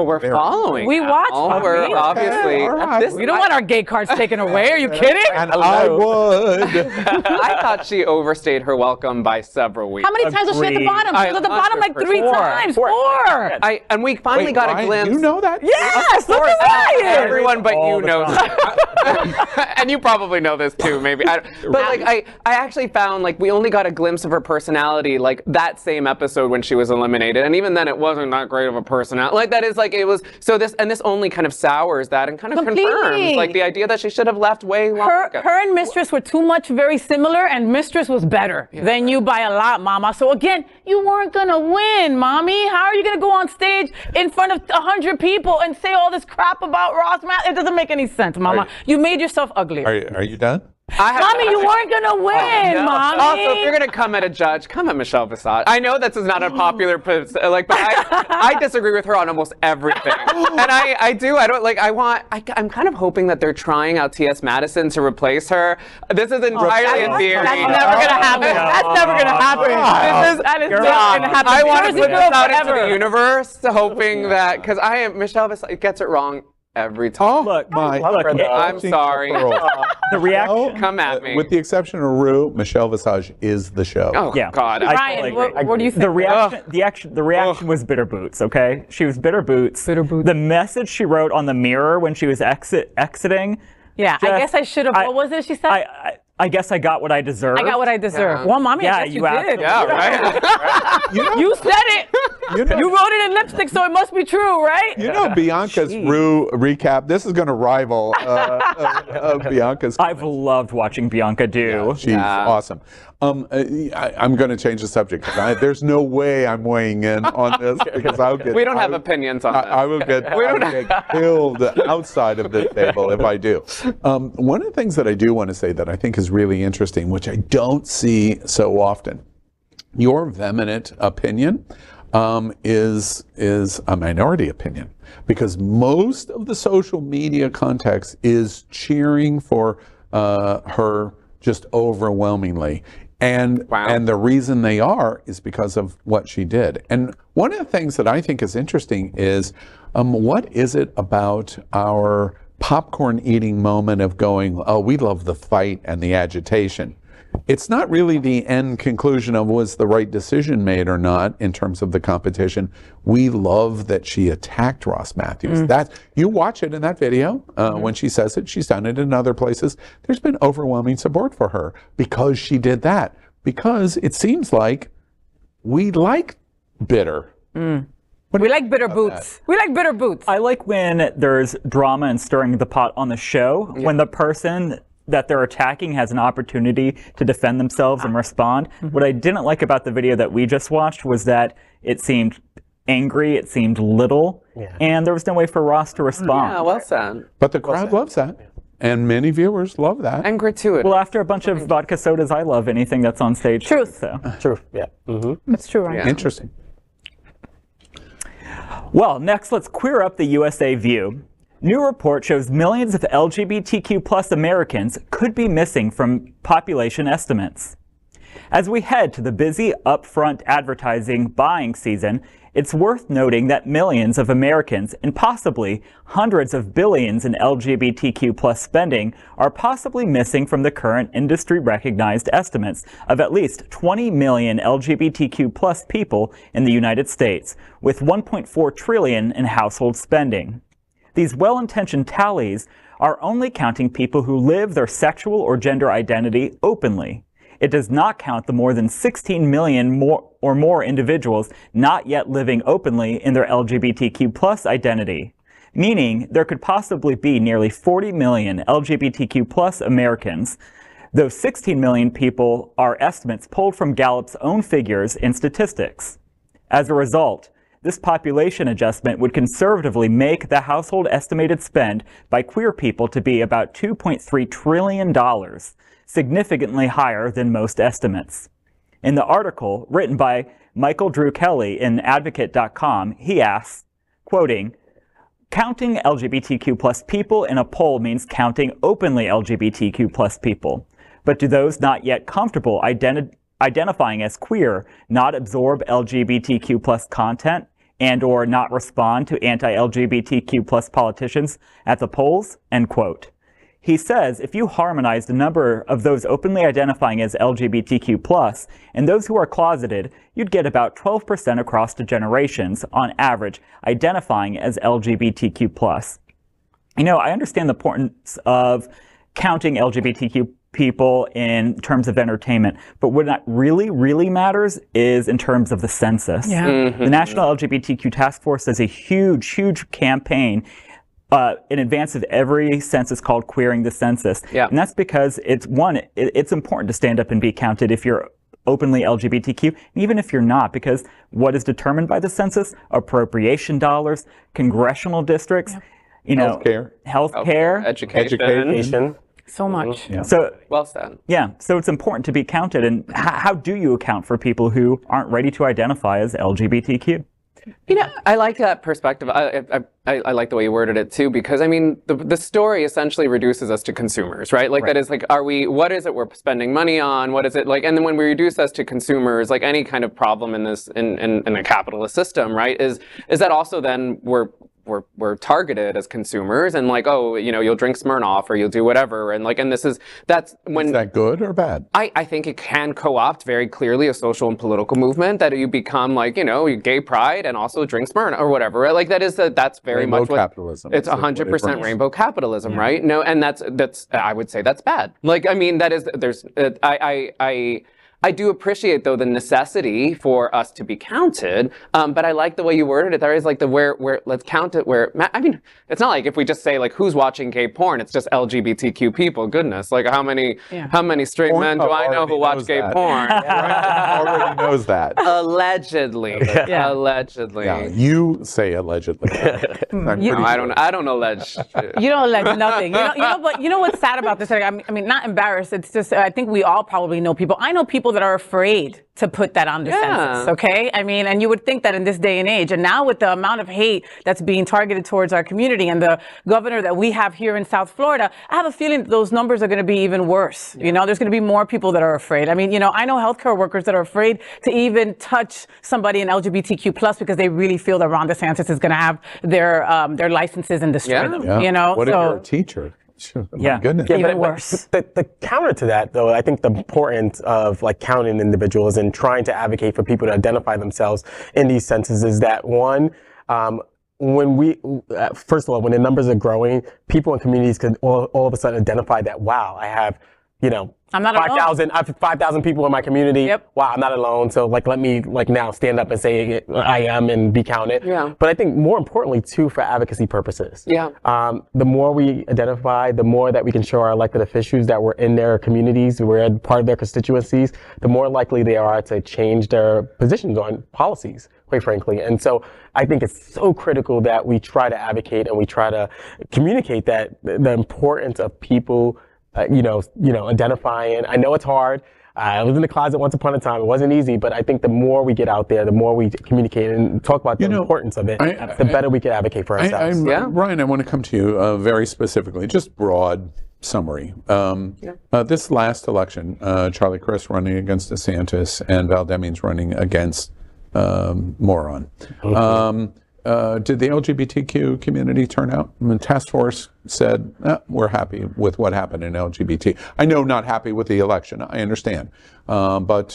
We're following. We watch. We're obviously. Right. We don't want our gay cards taken away. Are you kidding? And I would. I thought she overstayed her welcome by several weeks. How many times was she at the bottom? She was at the bottom 3 times. 4. And we finally got a glimpse. You know that? Yes, look at Ryan. Everyone but you knows that. And you probably know this too, maybe. But like, I actually found like we only got a glimpse of her personality like that same episode when she was eliminated, and even then it wasn't that great of a personality. Like that is like it was. So this only kind of sours that and kind of confirms like the idea that she should have left way longer ago. Her and Mistress were too much very similar, and Mistress was better than you by a lot, Mama. So again, you weren't gonna win, Mommy. How are you gonna go on stage in front of 100 people and say all this crap about Ross Mathews? It doesn't make any sense, Mama. You made yourself ugly. Are you done? Mommy, you weren't gonna win, Mommy. Also, if you're gonna come at a judge, come at Michelle Visage. I know this is not a popular, but I disagree with her on almost everything. And I'm kind of hoping that they're trying out T.S. Madison to replace her. This is entirely in theory. That's never gonna happen. That's never gonna happen. That is never gonna happen. I want to put this out into the universe, hoping that because Michelle Visage gets it wrong every time. I'm sorry. The reaction. Come at me. With the exception of Rue, Michelle Visage is the show. Oh God. Ryan, what do you think? The reaction was bitter boots. Okay, she was bitter boots. Bitter boots. The message she wrote on the mirror when she was exiting. Yeah, I guess I should have. What was it she said? I guess I got what I deserved. I got what I deserve. Yeah. Well, Mommy, Yeah, I guess you you did. Yeah, right. You said it. You wrote it in lipstick, so it must be true, right? You know Bianca's Rue recap. This is going to rival Bianca's. I've loved watching Bianca do. Yeah, she's awesome. I'm going to change the subject. There's no way I'm weighing in on this because I'll get. We don't have opinions on this. I will get killed outside of this table if I do. One of the things that I do want to say that I think is really interesting, which I don't see so often, your vehement opinion is a minority opinion, because most of the social media context is cheering for her just overwhelmingly. And the reason they are is because of what she did. And one of the things that I think is interesting is what is it about our popcorn eating moment of going, oh, we love the fight and the agitation. It's not really the end conclusion of was the right decision made or not in terms of the competition. We love that she attacked Ross Mathews. That you watch it in that video when she says it. She's done it in other places. There's been overwhelming support for her because she did that. Because it seems like we like bitter. We like bitter boots. We like bitter boots. I like when there's drama and stirring the pot on the show, when the person that they're attacking has an opportunity to defend themselves and respond. What I didn't like about the video that we just watched was that it seemed angry, it seemed little, and there was no way for Ross to respond. Yeah, well said. But the crowd loves that. And many viewers love that. And gratuitous. Well, after a bunch of vodka sodas, I love anything that's on stage. Truth. So. Truth, yeah. That's true, right? Yeah. Interesting. Well, next, let's queer up the USA View. New report shows millions of LGBTQ plus Americans could be missing from population estimates. As we head to the busy upfront advertising buying season, it's worth noting that millions of Americans and possibly hundreds of billions in LGBTQ plus spending are possibly missing from the current industry-recognized estimates of at least 20 million LGBTQ plus people in the United States, with $1.4 trillion in household spending. These well-intentioned tallies are only counting people who live their sexual or gender identity openly. It does not count the more than 16 million more individuals not yet living openly in their LGBTQ plus identity, meaning there could possibly be nearly 40 million LGBTQ plus Americans. Those 16 million people are estimates pulled from Gallup's own figures and statistics. As a result, this population adjustment would conservatively make the household estimated spend by queer people to be about $2.3 trillion, significantly higher than most estimates. In the article, written by Michael Drew Kelly in Advocate.com, he asks, quoting, "Counting LGBTQ plus people in a poll means counting openly LGBTQ plus people. But do those not yet comfortable identifying as queer not absorb LGBTQ plus content and or not respond to anti-LGBTQ plus politicians at the polls?" End quote. he says if you harmonize the number of those openly identifying as LGBTQ+, and those who are closeted, you'd get about 12% across the generations, on average, identifying as LGBTQ+. You know, I understand the importance of counting LGBTQ people in terms of entertainment, but what that really matters is in terms of the census. The National LGBTQ Task Force does a huge campaign in advance of every census called Queering the Census. And that's because it's important to stand up and be counted if you're openly LGBTQ, and even if you're not, because what is determined by the census? Appropriation dollars, congressional districts, you know, healthcare, education. So much. So well said. So it's important to be counted. And how do you account for people who aren't ready to identify as LGBTQ? You know, I like that perspective. I like the way you worded it too, because I mean, the story essentially reduces us to consumers, right? Like that is like, what is it we're spending money on? What is it like? And then when we reduce us to consumers, like any kind of problem in this, in a capitalist system, right? Is that also then we're targeted as consumers and like, oh, you know, you'll drink Smirnoff or you'll do whatever. And like, and that's when. Is that good or bad? I think it can co-opt very clearly a social and political movement that you become like, you know, gay pride and also drink Smirnoff or whatever, right? Like that's very rainbow much what capitalism. It's 100% rainbow capitalism, right? No, and that's I would say that's bad. Like, I mean, that is, I do appreciate, though, the necessity for us to be counted, but I like the way you worded it. There is like the where let's count it where, I mean, it's not like if we just say like who's watching gay porn, it's just LGBTQ people. Goodness, like how many straight men do I know who watch gay porn? Already knows that. Allegedly. Allegedly. Yeah, you say allegedly. I don't allege. You don't allege nothing. You know what's sad about this? I mean, not embarrassed. It's just I think we all probably know people. I know people that are afraid to put that on the census, okay? I mean, and you would think that in this day and age, and now with the amount of hate that's being targeted towards our community and the governor that we have here in South Florida, I have a feeling that those numbers are going to be even worse. You know, there's going to be more people that are afraid. I mean, you know, I know healthcare workers that are afraid to even touch somebody in LGBTQ+ because they really feel that Ron DeSantis is going to have their licenses and destroy them, you know? What if you're a teacher? My goodness. Even worse. The counter to that, though, I think the importance of like counting individuals and trying to advocate for people to identify themselves in these censuses is that one, when we, first of all, when the numbers are growing, people in communities can all of a sudden identify that, wow, I have, you know, I'm not 5,000. I have 5,000 people in my community. Wow, I'm not alone. So like, let me like now stand up and say I am and be counted. But I think more importantly too, for advocacy purposes. The more we identify, the more that we can show our elected officials that we're in their communities, we're part of their constituencies, the more likely they are to change their positions on policies, quite frankly. And so I think it's so critical that we try to advocate and we try to communicate that the importance of people identifying. I know it's hard. I was in the closet once upon a time. It wasn't easy, but I think the more we get out there, the more we communicate and talk about the importance of it, the better we can advocate for ourselves. Ryan, I want to come to you very specifically, just broad summary. This last election, Charlie Crist running against DeSantis and Val Demings running against Moran. Did the LGBTQ community turn out? I mean, task force said, we're happy with what happened in LGBT. I know not happy with the election, I understand. But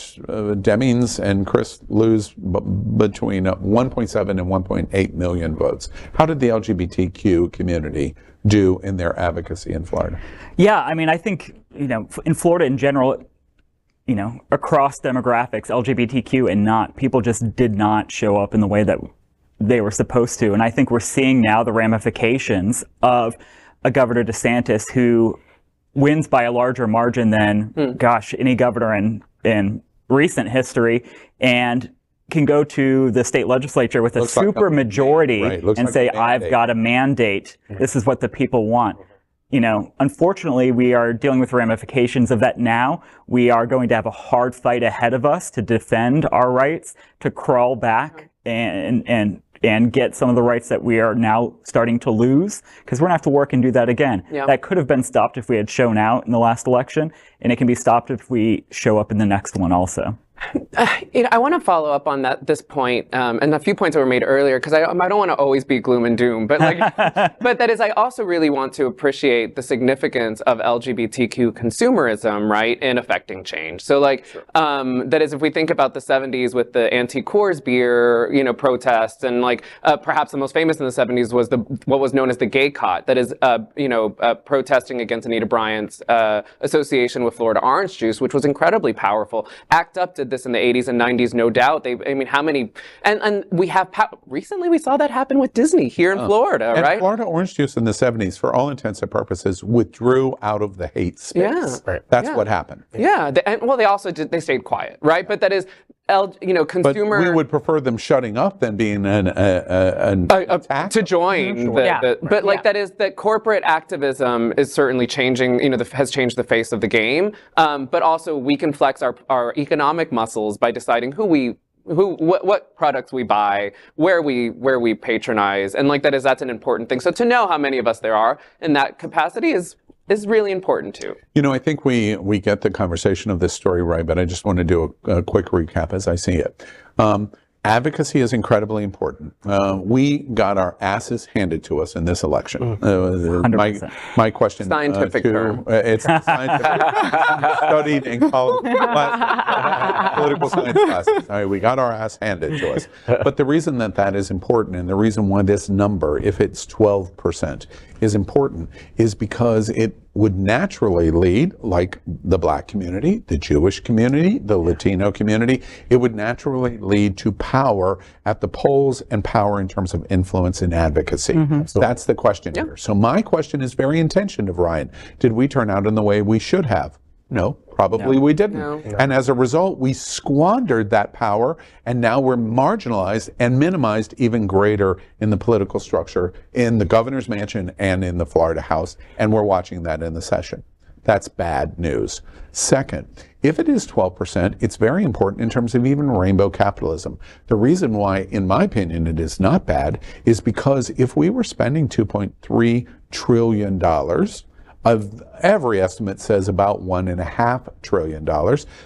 Demings and Crist lose between 1.7 and 1.8 million votes. How did the LGBTQ community do in their advocacy in Florida? Yeah, I mean, I think, you know, in Florida in general, you know, across demographics, LGBTQ and not, people just did not show up in the way that they were supposed to. And I think we're seeing now the ramifications of a Governor DeSantis who wins by a larger margin than, any governor in recent history, and can go to the state legislature with a super majority and say, I've got a mandate. This is what the people want. You know, unfortunately, we are dealing with ramifications of that now. We are going to have a hard fight ahead of us to defend our rights, to crawl back and get some of the rights that we are now starting to lose, because we're going to have to work and do that again. That could have been stopped if we had shown out in the last election, and it can be stopped if we show up in the next one also. I want to follow up on this point and a few points that were made earlier, because I don't want to always be gloom and doom, but but that is, I also really want to appreciate the significance of LGBTQ consumerism, right, in affecting change. So that is, if we think about the 70s with the anti-Coors beer, protests, and perhaps the most famous in the 70s was what was known as the gay cot, that is, protesting against Anita Bryant's association with Florida orange juice, which was incredibly powerful. ACT UP did this in the 80s and 90s, no doubt. How many, and we have, recently we saw that happen with Disney here in Florida, and right? Florida orange juice in the 70s, for all intents and purposes, withdrew out of the hate space. Yeah. Right. That's what happened. Yeah, they also they stayed quiet, right? But that is, consumer. But we would prefer them shutting up than being an attack. To join. That is, that corporate activism is certainly changing, has changed the face of the game. But also we can flex our economic muscles by deciding what products we buy, where we patronize, and that's an important thing. So to know how many of us there are in that capacity is really important too. I think we get the conversation of this story right, but I just want to do a quick recap as I see it. Advocacy is incredibly important. We got our asses handed to us in this election. My question scientific term. It's scientific. Studied in college classes, political science classes. All right, we got our ass handed to us. But the reason that is important, and the reason why this number, if it's 12%, is important, is because it would naturally lead, like the Black community, the Jewish community, the Latino community, it would naturally lead to power at the polls and power in terms of influence and advocacy. So that's the question here. So my question is very intentioned of Ryan. Did we turn out in the way we should have? No, probably we didn't. No. And as a result, we squandered that power, and now we're marginalized and minimized even greater in the political structure, in the governor's mansion and in the Florida House, and we're watching that in the session. That's bad news. Second, if it is 12%, it's very important in terms of even rainbow capitalism. The reason why, in my opinion, it is not bad is because if we were spending $2.3 trillion, of every estimate says about $1.5 trillion.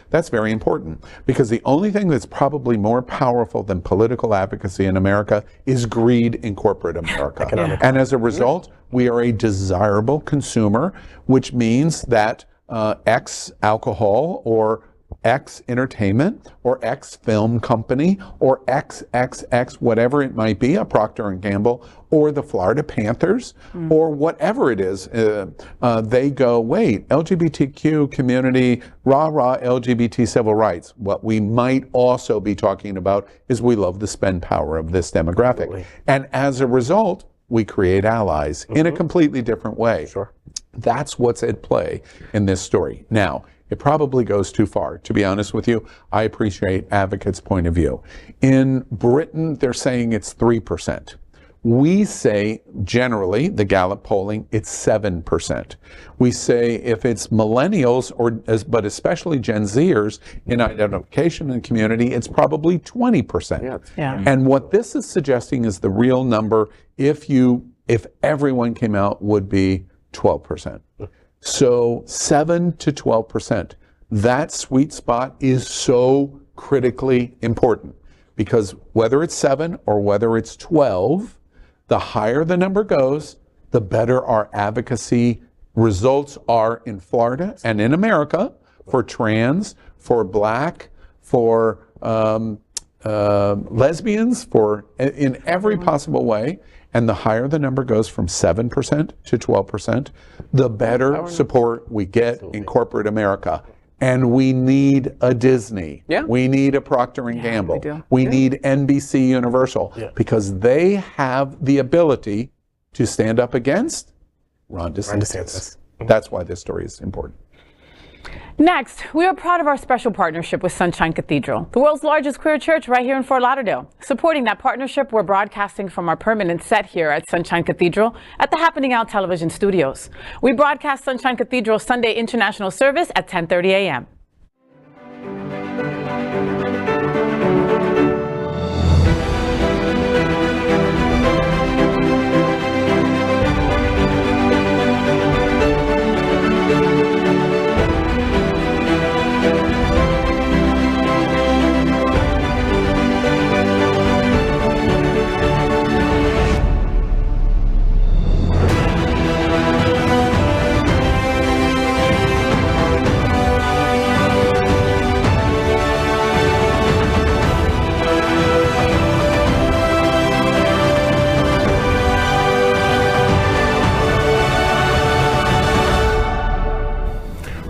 That's very important, because the only thing that's probably more powerful than political advocacy in America is greed in corporate America. And as a result, we are a desirable consumer, which means that X alcohol or X entertainment or X film company or XXX, whatever it might be, a Procter & Gamble or the Florida Panthers or whatever it is, they go, wait, LGBTQ community, rah, LGBT civil rights. What we might also be talking about is we love the spend power of this demographic. Absolutely. And as a result, we create allies in a completely different way. That's what's at play in this story. Now, it probably goes too far. To be honest with you, I appreciate advocates' point of view. In Britain, they're saying it's 3%. We say, generally, the Gallup polling, it's 7%. We say if it's millennials, but especially Gen Zers in identification and community, it's probably 20%. And what this is suggesting is the real number, if everyone came out, would be 12%. So 7 to 12%. That sweet spot is so critically important, because whether it's 7 or whether it's 12, the higher the number goes, the better our advocacy results are in Florida and in America for trans, for Black, for lesbians, in every possible way. And the higher the number goes from 7% to 12%, the better support we get in corporate America. And we need a Disney. We need a Procter & Gamble. We need NBC Universal, because they have the ability to stand up against Ron DeSantis. That's why this story is important. Next, we are proud of our special partnership with Sunshine Cathedral, the world's largest queer church right here in Fort Lauderdale. Supporting that partnership, we're broadcasting from our permanent set here at Sunshine Cathedral at the Happening Out television studios. We broadcast Sunshine Cathedral's Sunday International Service at 10:30 a.m.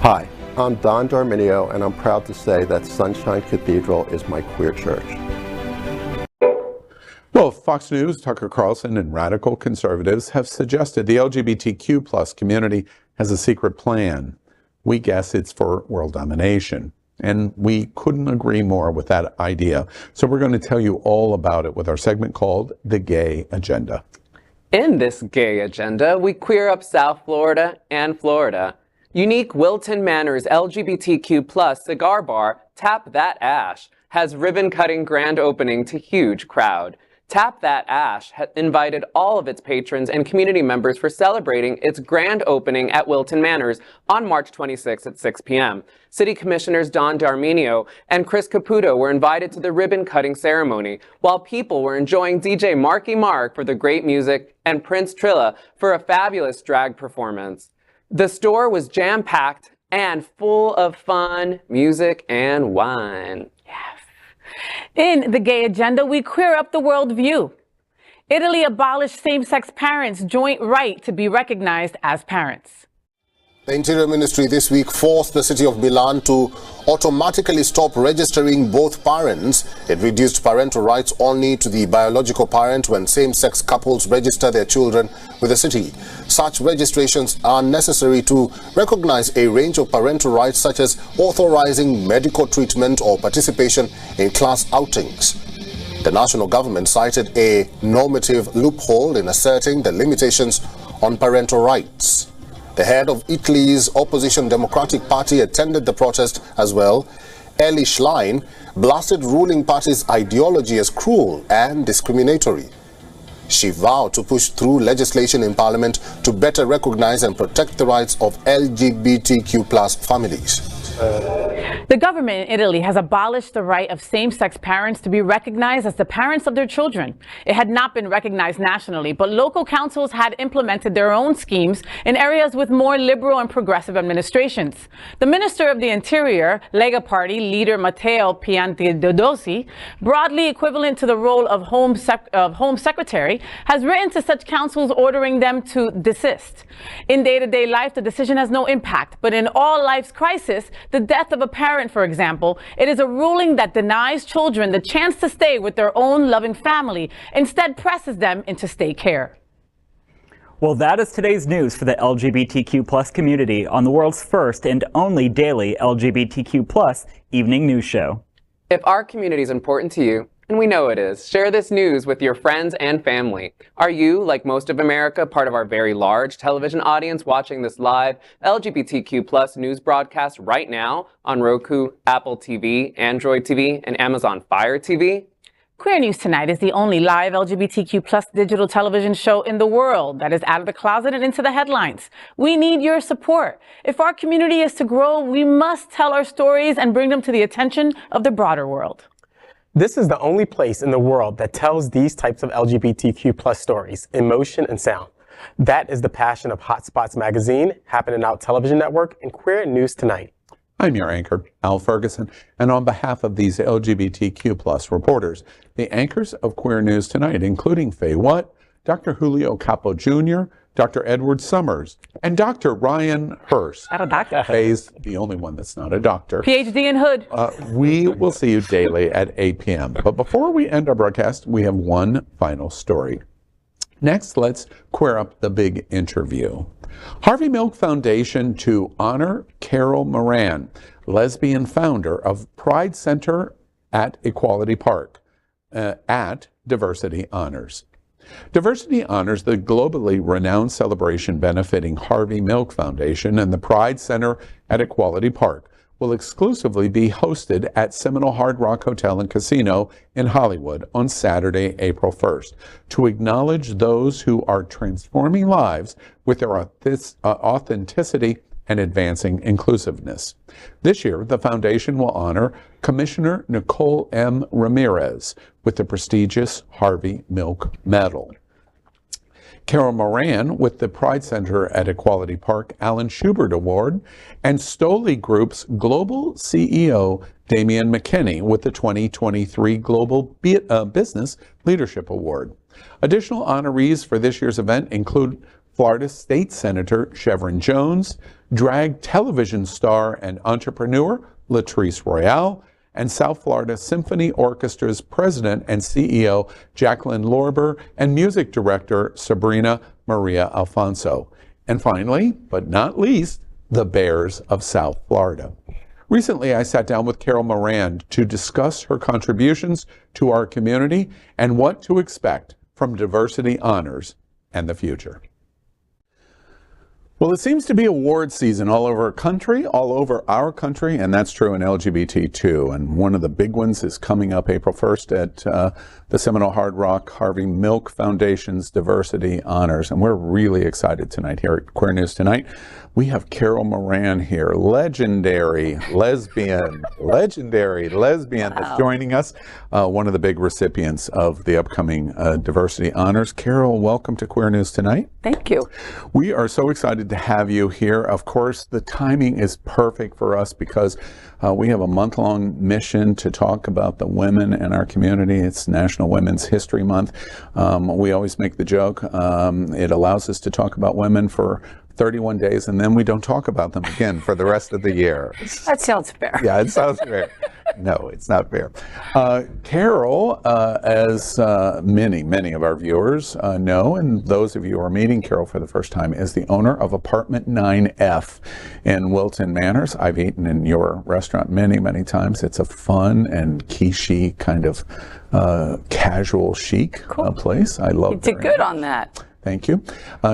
Hi, I'm Don Darminio, and I'm proud to say that Sunshine Cathedral is my queer church. Well, Fox News, Tucker Carlson, and radical conservatives have suggested the LGBTQ plus community has a secret plan. We guess it's for world domination. And we couldn't agree more with that idea. So we're going to tell you all about it with our segment called The Gay Agenda. In this gay agenda, we queer up South Florida and Florida. Unique Wilton Manors LGBTQ plus cigar bar, Tap That Ash, has ribbon-cutting grand opening to huge crowd. Tap That Ash invited all of its patrons and community members for celebrating its grand opening at Wilton Manors on March 26 at 6 p.m. City Commissioners Don Darminio and Chris Caputo were invited to the ribbon-cutting ceremony, while people were enjoying DJ Marky Mark for the great music and Prince Trilla for a fabulous drag performance. The store was jam-packed and full of fun, music, and wine. In the gay agenda, we queer up the worldview. Italy abolished same-sex parents' joint right to be recognized as parents. The Interior Ministry this week forced the city of Milan to automatically stop registering both parents. It reduced parental rights only to the biological parent when same-sex couples register their children with the city. Such registrations are necessary to recognize a range of parental rights, such as authorizing medical treatment or participation in class outings. The national government cited a normative loophole in asserting the limitations on parental rights. The head of Italy's opposition Democratic Party attended the protest as well. Eli Schlein blasted ruling party's ideology as cruel and discriminatory. She vowed to push through legislation in parliament to better recognize and protect the rights of LGBTQ+ families. The government in Italy has abolished the right of same-sex parents to be recognized as the parents of their children. It had not been recognized nationally, but local councils had implemented their own schemes in areas with more liberal and progressive administrations. The Minister of the Interior, Lega Party leader Matteo Piantedosi, broadly equivalent to the role of Home Secretary, has written to such councils ordering them to desist. In day-to-day life, the decision has no impact, but in all life's crisis, the death of a parent, for example, it is a ruling that denies children the chance to stay with their own loving family, instead presses them into state care. Well, that is today's news for the LGBTQ plus community on the world's first and only daily LGBTQ plus evening news show. If our community is important to you, and we know it is, share this news with your friends and family. Are you, like most of America, part of our very large television audience watching this live LGBTQ plus news broadcast right now on Roku, Apple TV, Android TV, and Amazon Fire TV? Queer News Tonight is the only live LGBTQ plus digital television show in the world that is out of the closet and into the headlines. We need your support. If our community is to grow, we must tell our stories and bring them to the attention of the broader world. This is the only place in the world that tells these types of LGBTQ plus stories in motion and sound. That is the passion of Hotspots Magazine, Happening Out Television Network, and Queer News Tonight. I'm your anchor, Al Ferguson, and on behalf of these LGBTQ plus reporters, the anchors of Queer News Tonight, including FayWhat, Dr. Julio Capo Jr., Dr. Edward Summers, and Dr. Ryan Hurst. Not a doctor. Faye's the only one that's not a doctor. PhD in Hood. We will see you daily at 8 p.m. But before we end our broadcast, we have one final story. Next, let's queer up the big interview. Harvey Milk Foundation to honor Carol Moran, lesbian founder of Pride Center at Equality Park, at Diversity Honors. Diversity honors the globally renowned celebration benefiting Harvey Milk Foundation, and the Pride Center at Equality Park will exclusively be hosted at Seminole Hard Rock Hotel and Casino in Hollywood on Saturday, April 1st, to acknowledge those who are transforming lives with their authenticity and advancing inclusiveness. This year, the foundation will honor Commissioner Nicole M. Ramirez with the prestigious Harvey Milk Medal, Carol Moran with the Pride Center at Equality Park Alan Schubert Award, and Stoli Group's Global CEO Damian McKinney with the 2023 Global Business Leadership Award. Additional honorees for this year's event include Florida State Senator Chevron Jones, drag television star and entrepreneur Latrice Royale, and South Florida Symphony Orchestra's president and CEO Jacqueline Lorber, and music director Sabrina Maria Alfonso. And finally, but not least, the Bears of South Florida. Recently, I sat down with Carol Moran to discuss her contributions to our community and what to expect from diversity honors and the future. Well, it seems to be award season all over our country, and that's true in LGBT too. And one of the big ones is coming up April 1st at the Seminole Hard Rock Harvey Milk Foundation's Diversity Honors. And we're really excited tonight here at Queer News Tonight. We have Carol Moran here, legendary lesbian that's joining us, one of the big recipients of the upcoming Diversity Honors. Carol, welcome to Queer News Tonight. Thank you. We are so excited to have you here. Of course, the timing is perfect for us because we have a month-long mission to talk about the women in our community. It's National Women's History Month. We always make the joke. It allows us to talk about women for 31 days, and then we don't talk about them again for the rest of the year. That sounds fair. Yeah, it sounds fair. No, it's not fair. Carol, as many of our viewers know, and those of you who are meeting Carol for the first time, is the owner of Apartment 9F in Wilton, Manors. I've eaten in your restaurant many times. It's a fun and quiche kind of casual chic place. I love it. You did good on that. Thank you.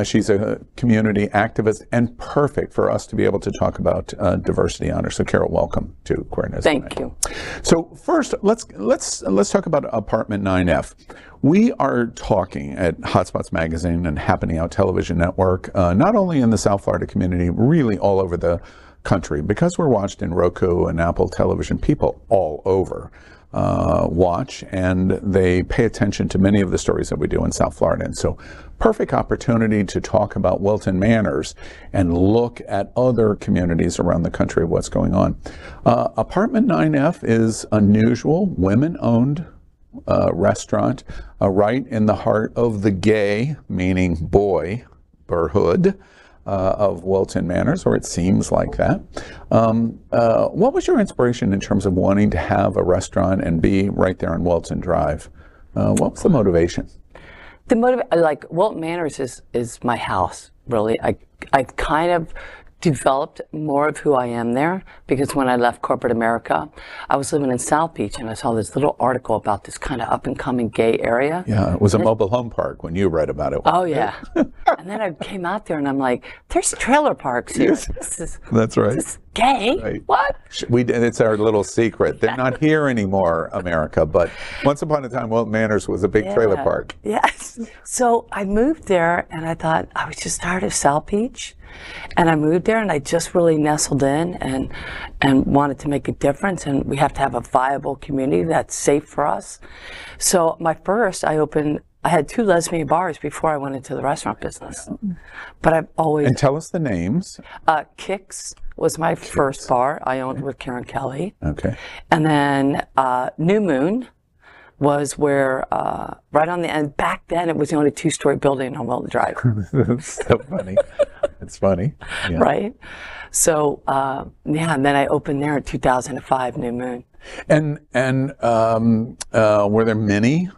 She's a community activist and perfect for us to be able to talk about diversity honors. So, Carol, welcome to Queer News. Thank you. So, first, let's talk about Apartment 9F. We are talking at Hotspots Magazine and Happening Out Television Network, not only in the South Florida community, really all over the country, because we're watched in Roku and Apple Television. People all over watch, and they pay attention to many of the stories that we do in South Florida. And so, perfect opportunity to talk about Wilton Manors and look at other communities around the country, what's going on. Apartment 9F is unusual, women-owned restaurant right in the heart of the gay, meaning boy-borhood of Wilton Manors, or it seems like that. What was your inspiration in terms of wanting to have a restaurant and be right there on Wilton Drive? What was the motivation? Wilton Manors is my house, really. I kind of developed more of who I am there because when I left corporate America, I was living in South Beach and I saw this little article about this kind of up and coming gay area. Yeah, it was a mobile home park when you read about it. Oh yeah. And then I came out there and I'm like, there's trailer parks here. Yes. That's right. This is gay? Right. What? It's our little secret. They're not here anymore, America, but once upon a time, Wilton Manors was a big trailer park. Yes. So I moved there and I thought I was just tired of South Beach. And I moved there and I just really nestled in and wanted to make a difference, and we have to have a viable community that's safe for us. So I had 2 lesbian bars before I went into the restaurant business. But I've always... And tell us the names. Kicks was my first bar I owned with Karen Kelly. Okay. And then New Moon was where, right on the end, back then it was the only 2-story building on Wilton Drive. That's so funny. It's funny. Yeah. Right? So, and then I opened there in 2005, New Moon. And were there many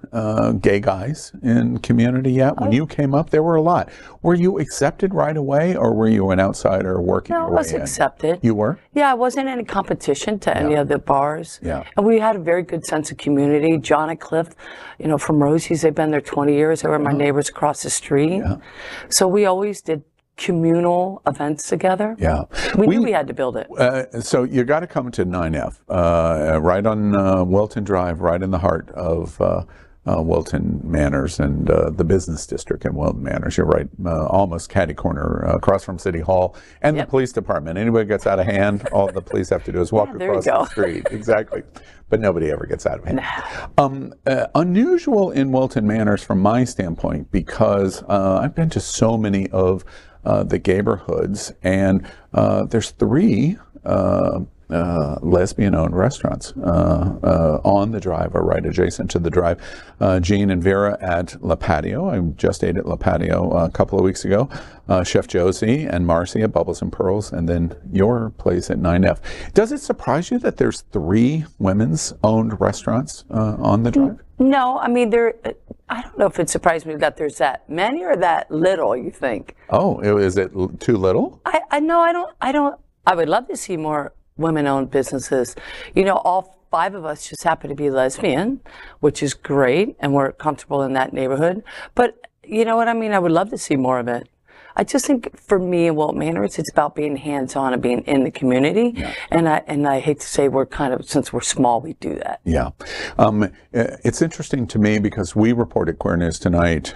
gay guys in community yet? When you came up, there were a lot. Were you accepted right away, or were you an outsider working your way in? No, I was accepted. You were? Yeah, I wasn't in any competition to any of the bars. Yeah. And we had a very good sense of community. John and Cliff, from Rosie's, they've been there 20 years. They were my neighbors across the street. Yeah. So we always did communal events together. Yeah. We knew we had to build it. So you got to come to 9F, right on Wilton Drive, right in the heart of Wilton Manors and the business district in Wilton Manors. You're right, almost catty corner across from City Hall and the police department. Anybody gets out of hand, all the police have to do is walk across the street. Exactly. But nobody ever gets out of hand. Unusual in Wilton Manors from my standpoint, because I've been to so many of the neighborhoods, and there's 3 lesbian-owned restaurants on the drive or right adjacent to the drive. Jean and Vera at La Patio. I just ate at La Patio a couple of weeks ago. Chef Josie and Marcy at Bubbles and Pearls, and then your place at 9F. Does it surprise you that there's 3 women's-owned restaurants on the drive? No, I mean, I don't know if it surprised me that there's that many or that little, you think. Oh, is it too little? I don't. I would love to see more women-owned businesses. You know, all 5 of us just happen to be lesbian, which is great, and we're comfortable in that neighborhood. But you know what I mean? I would love to see more of it. I just think for me in Wilton Manors, it's about being hands-on and being in the community. Yeah. And I hate to say we're kind of, since we're small, we do that. Yeah. It's interesting to me because we report at Queer News Tonight,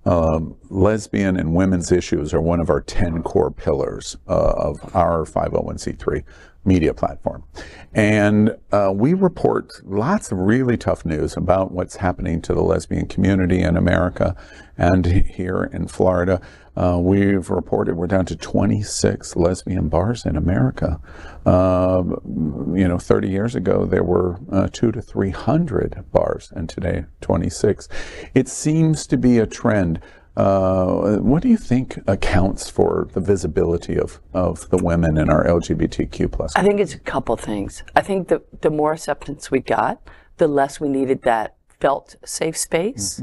lesbian and women's issues are one of our 10 core pillars of our 501c3 media platform. And we report lots of really tough news about what's happening to the lesbian community in America and here in Florida. We've reported we're down to 26 lesbian bars in America. 30 years ago, there were 200 to 300 bars, and today 26. It seems to be a trend. What do you think accounts for the visibility of the women in our LGBTQ plus? I think it's a couple things. I think the more acceptance we got, the less we needed that felt safe space,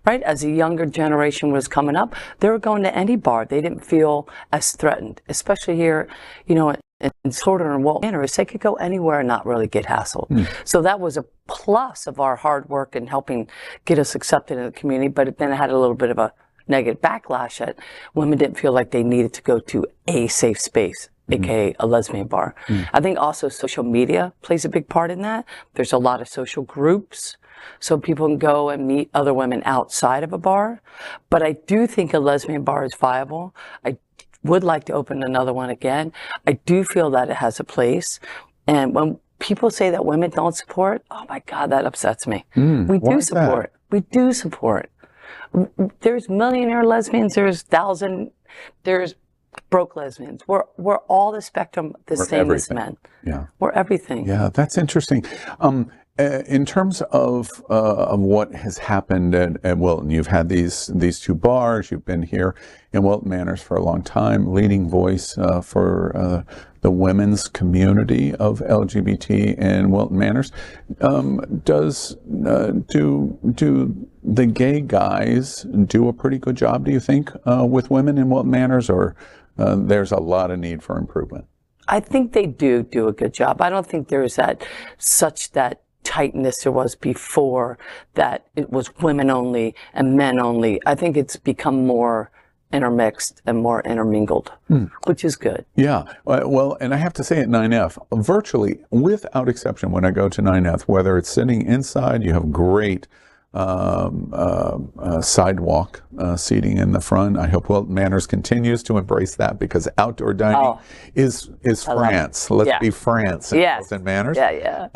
right? As a younger generation was coming up, they were going to any bar. They didn't feel as threatened, especially here, in Florida and Wilton Manors, they could go anywhere and not really get hassled. So that was a plus of our hard work in helping get us accepted in the community, but then it had a little bit of a negative backlash that women didn't feel like they needed to go to a safe space, aka a lesbian bar. I think also social media plays a big part in that. There's a lot of social groups, so people can go and meet other women outside of a bar. But I do think a lesbian bar is viable. I would like to open another one again. I do feel that it has a place. And when people say that women don't support, oh my God, that upsets me. We do support. We do support. There's millionaire lesbians, there's broke lesbians. We're all the spectrum, the same as men. Yeah. We're everything. Yeah, that's interesting. In terms of what has happened at Wilton, you've had these 2 bars. You've been here in Wilton Manors for a long time, leading voice for the women's community of LGBT in Wilton Manors. Do the gay guys do a pretty good job, do you think, with women in Wilton Manors, or there's a lot of need for improvement? I think they do a good job. I don't think there's that tightness there was before, that it was women only and men only. I think it's become more intermixed and more intermingled, which is good. Yeah, well, and I have to say at 9F, virtually without exception, when I go to 9F, whether it's sitting inside, you have great sidewalk seating in the front. I hope Wilton Manors continues to embrace that, because outdoor dining is France. Let's be France in Wilton Manors. I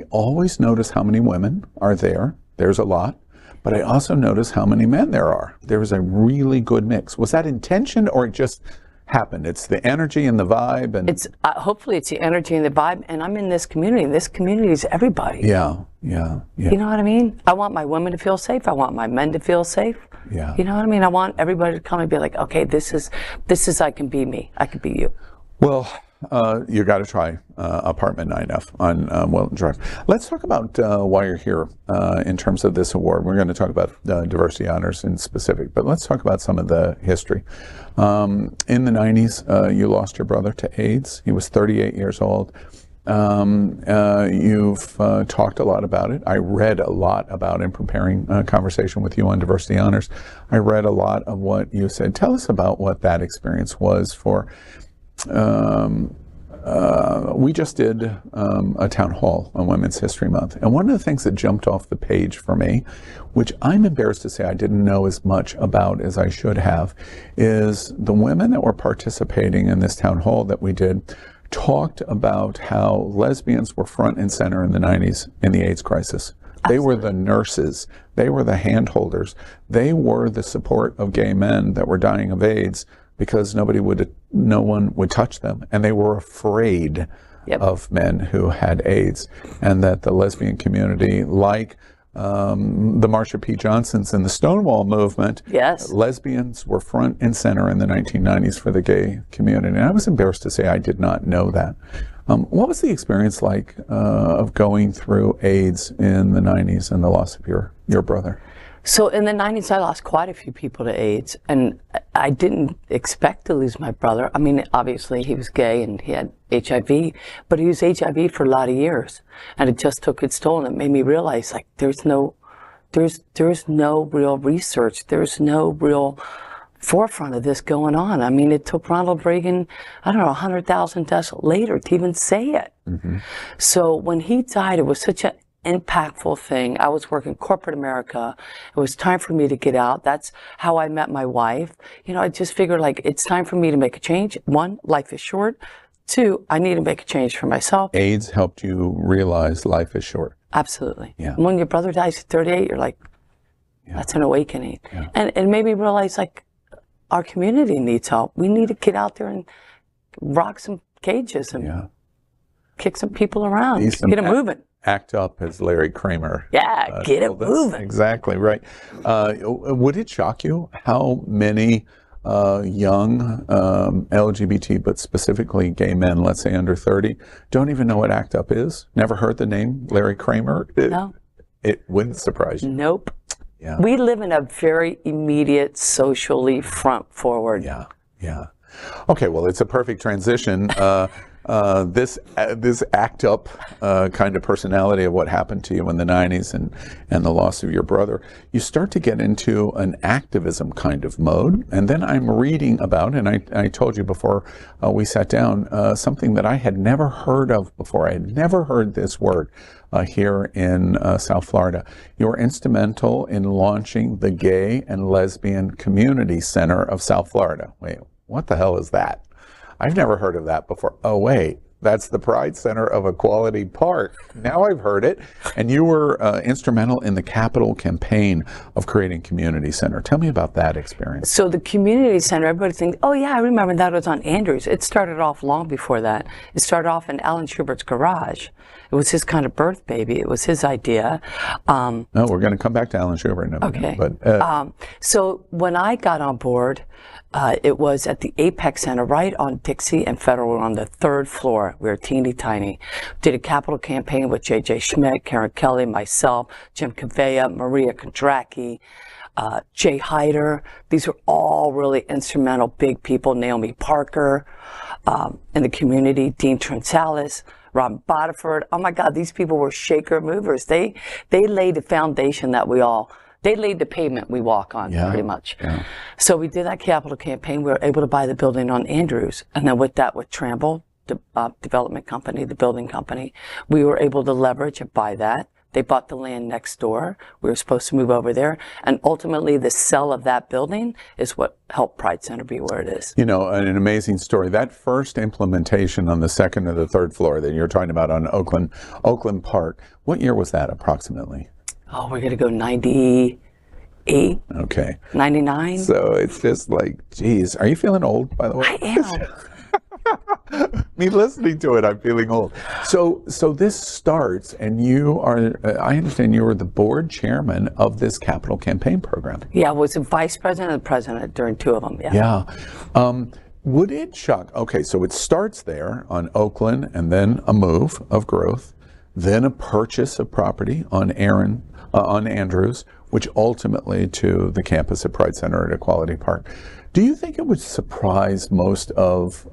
always notice how many women are there. There's a lot. But I also notice how many men there are. There was a really good mix. Was that intention, or it just happened? It's the energy and the vibe, and it's hopefully it's the energy and the vibe. And I'm in this community. This community is everybody. Yeah. You know what I mean? I want my women to feel safe. I want my men to feel safe. Yeah. You know what I mean? I want everybody to come and be like, okay, this is I can be me. I can be you. Well, you got to try Apartment 9F on Wilton Drive. Let's talk about why you're here in terms of this award. We're going to talk about diversity honors in specific, but let's talk about some of the history. In the 90s, you lost your brother to AIDS. He was 38 years old. You've talked a lot about it. I read a lot about, in preparing a conversation with you on diversity honors, I read a lot of what you said. Tell us about what that experience was for. We just did a town hall on Women's History Month, and one of the things that jumped off the page for me, which I'm embarrassed to say I didn't know as much about as I should have, is the women that were participating in this town hall that we did talked about how lesbians were front and center in the 90s in the AIDS crisis. They were the nurses. They were the hand holders. They were the support of gay men that were dying of AIDS, because no one would touch them, and they were afraid of men who had AIDS, and that the lesbian community, like the Marsha P. Johnsons and the Stonewall movement, lesbians were front and center in the 1990s for the gay community. And I was embarrassed to say I did not know that. What was the experience like of going through AIDS in the 90s and the loss of your brother? So in the 90s, I lost quite a few people to AIDS, and I didn't expect to lose my brother. I mean, obviously he was gay and he had HIV, but he was HIV for a lot of years, and it just took its toll, and it made me realize, like, there's no real research, there's no real forefront of this going on. I mean, it took Ronald Reagan, I don't know, 100,000 deaths later to even say it. So when he died, it was such an impactful thing. I was working corporate America. It was time for me to get out. That's how I met my wife. You know, I just figured, like, it's time for me to make a change. One, life is short. Two, I need to make a change for myself. AIDS helped you realize life is short. Absolutely. Yeah. When your brother dies at 38, you're like, that's an awakening. And it made me realize, like, our community needs help. We need to get out there and rock some cages and kick some people around, get them moving. Act up, as Larry Kramer. Yeah, get it moving. Exactly right. Would it shock you how many young LGBT, but specifically gay men, let's say under 30, don't even know what ACT UP is? Never heard the name Larry Kramer? No. It wouldn't surprise you. Nope. Yeah. We live in a very immediate, socially front forward. Yeah. Okay, well, it's a perfect transition. This ACT UP kind of personality of what happened to you in the 90s and the loss of your brother, you start to get into an activism kind of mode. And then I'm reading about, and I told you before we sat down, something that I had never heard of before. I had never heard this word here in South Florida. You were instrumental in launching the Gay and Lesbian Community Center of South Florida. Wait, what the hell is that? I've never heard of that before. Oh, wait, that's the Pride Center of Equality Park. Now I've heard it. And you were instrumental in the capital campaign of creating Community Center. Tell me about that experience. So the Community Center, everybody thinks, oh yeah, I remember that was on Andrews. It started off long before that. It started off in Alan Schubert's garage. It was his kind of birth baby. It was his idea. No, we're going to come back to Alan Schubert in a minute. But, so when I got on board, it was at the Apex Center right on Dixie and Federal. We were on the 3rd floor. We were teeny tiny. Did a capital campaign with J.J. Schmidt, Karen Kelly, myself, Jim Cavea, Maria Kondracki, Jay Hyder. These were all really instrumental, big people. Naomi Parker in the community, Dean Tronsalis, Rob Bodiford. Oh my God, these people were shaker movers. They laid the foundation that they laid the pavement we walk on, pretty much. Yeah. So we did that capital campaign. We were able to buy the building on Andrews. And then with Tramble, the development company, the building company, we were able to leverage and buy that. They bought the land next door. We were supposed to move over there. And ultimately, the sale of that building is what helped Pride Center be where it is. You know, an amazing story. That first implementation on the 2nd or the 3rd floor that you're talking about on Oakland Park, what year was that approximately? Oh, we're going to go 98. Okay. 99. So it's just like, geez. Are you feeling old, by the way? I am. Me listening to it, I'm feeling old. So this starts, and you are, I understand you were the board chairman of this capital campaign program. Yeah, I was the vice president and the president during 2 of them. Yeah. Would it shock? Okay, so it starts there on Oakland, and then a move of growth, then a purchase of property on Andrews, which ultimately to the campus at Pride Center at Equality Park. Do you think it would surprise most of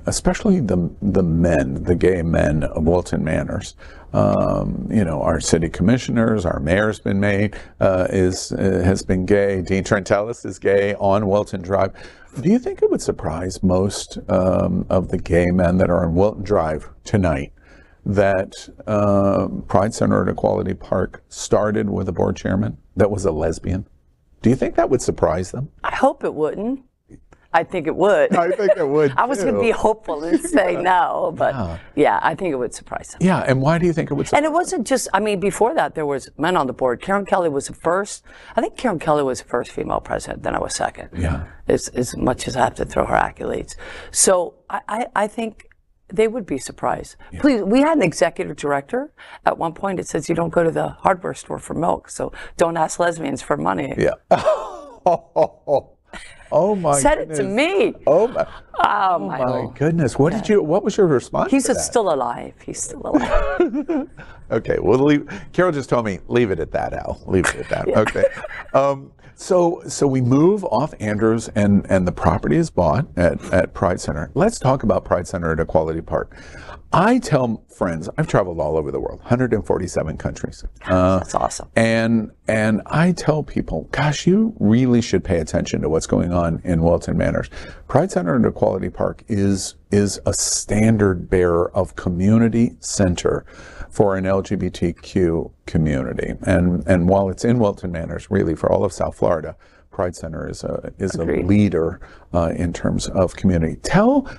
especially the men, the gay men of Wilton Manors? You know, our city commissioners, our mayor's been made, has been gay. Dean Trentalis is gay on Wilton Drive. Do you think it would surprise most of the gay men that are on Wilton Drive tonight that Pride Center at Equality Park started with a board chairman that was a lesbian? Do you think that would surprise them? I hope it wouldn't. I think it would. I think it would, I was going to too. be hopeful and say no, but yeah, I think it would surprise them. Yeah, and why do you think it would surprise And it wasn't just, I mean, before that, there was men on the board. Karen Kelly was the first. I think Karen Kelly was the first female president, then I was second. Yeah. As much as I have to throw her accolades. So I think they would be surprised. Yeah. Please, we had an executive director at one point. It says you don't go to the hardware store for milk, so don't ask lesbians for money. Yeah. Oh my Said goodness. it to me. Oh my. Oh my Goodness. What was your response He's to that? still alive. He's still alive. Okay, well, Carol just told me, leave it at that, Al. Leave it at that. Yeah. Okay. So we move off Andrews and the property is bought at Pride Center. Let's talk about Pride Center at Equality Park. I tell friends, I've traveled all over the world, 147 countries. That's awesome. And I tell people, gosh, you really should pay attention to what's going on in Wilton Manors. Pride Center at Equality Park is a standard bearer of community center for an LGBTQ community. And while it's in Wilton Manors, really for all of South Florida, Pride Center is a leader in terms of community.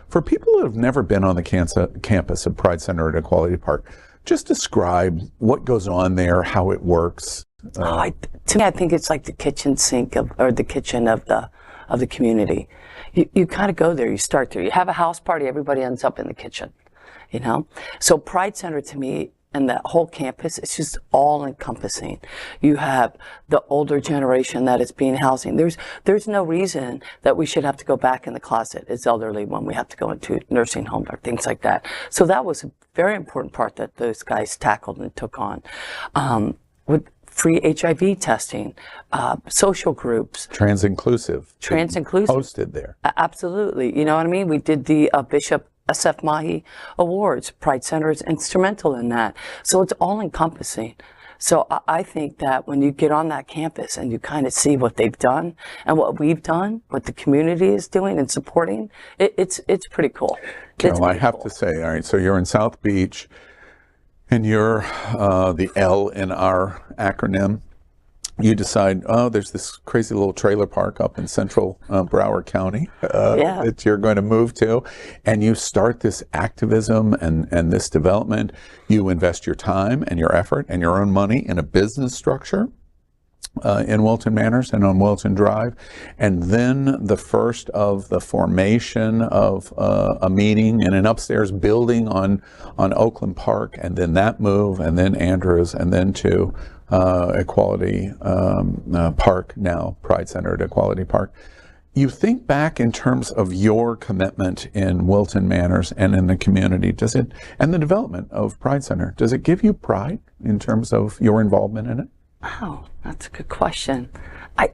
For people who have never been on the campus of Pride Center at Equality Park, just describe what goes on there, how it works. To me, I think it's like the kitchen sink or the kitchen of the community. You kind of go there, you start there. You have a house party, everybody ends up in the kitchen, you know? So Pride Center to me, and that whole campus, it's just all encompassing. You have the older generation that is being housing. There's no reason that we should have to go back in the closet as elderly when we have to go into nursing home or things like that. So that was a very important part that those guys tackled and took on. With free HIV testing, social groups. Trans-inclusive. Hosted there. Absolutely. You know what I mean? We did the Bishop SF Mahi Awards. Pride Center is instrumental in that. So it's all encompassing. So I think that when you get on that campus and you kind of see what they've done and what we've done, what the community is doing and supporting, it's pretty cool. Carol, I have to say, all right, so you're in South Beach and you're the L in our acronym. You decide, there's this crazy little trailer park up in central Broward County that you're going to move to, and you start this activism and this development. You invest your time and your effort and your own money in a business structure in Wilton Manors and on Wilton Drive, and then the first of the formation of a meeting in an upstairs building on Oakland Park, and then that move, and then Andrews, and then to Equality Park, now Pride Center at Equality Park. You think back in terms of your commitment in Wilton Manors and in the community, and the development of Pride Center, does it give you pride in terms of your involvement in it? Oh, that's a good question. I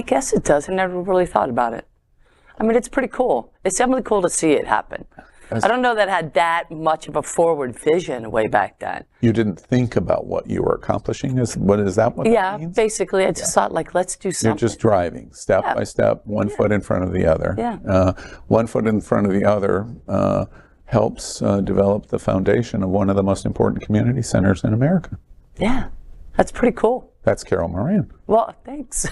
guess it does. I never really thought about it. I mean, it's pretty cool. It's definitely cool to see it happen. I don't know that it had that much of a forward vision way back then. You didn't think about what you were accomplishing? Is that what that means? Basically, I just thought, like, let's do something. You're just driving, step by step, one foot in front of the other. Yeah. One foot in front of the other helps develop the foundation of one of the most important community centers in America. Yeah, that's pretty cool. That's Carol Moran. Well, thanks.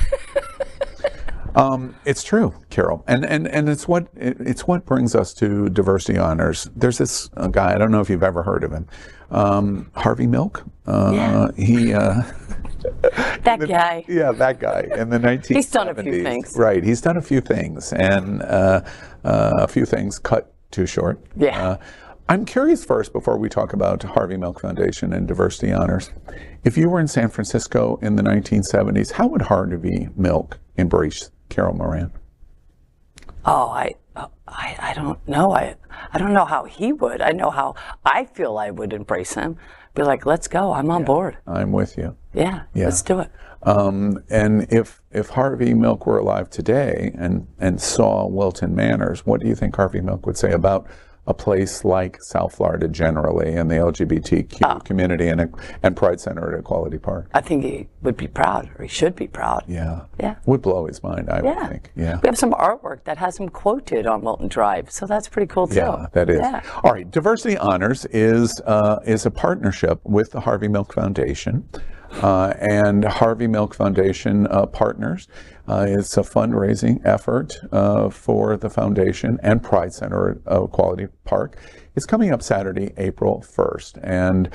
It's true, Carol, and it's what brings us to diversity honors. There's this guy, I don't know if you've ever heard of him, Harvey Milk. He that guy. Yeah, that guy in the 1970s. He's done a few things. Right, he's done a few things, and a few things cut too short. Yeah. I'm curious first, before we talk about Harvey Milk Foundation and diversity honors, if you were in San Francisco in the 1970s, how would Harvey Milk embrace Carol Moran? Oh, I don't know. I don't know how he would. I know how I feel I would embrace him. Be like, let's go. I'm on board. I'm with you. Yeah, let's do it. And if Harvey Milk were alive today and saw Wilton Manors, what do you think Harvey Milk would say about a place like South Florida generally and the LGBTQ community and Pride Center at Equality Park? I think he would be proud, or he should be proud. Yeah. Yeah. Would blow his mind, I would think. Yeah. We have some artwork that has him quoted on Wilton Drive, so that's pretty cool too. Yeah, that is. Yeah. All right, Diversity Honors is a partnership with the Harvey Milk Foundation. And Harvey Milk Foundation partners. It's a fundraising effort for the foundation and Pride Center Equality Park. It's coming up Saturday, April 1st, and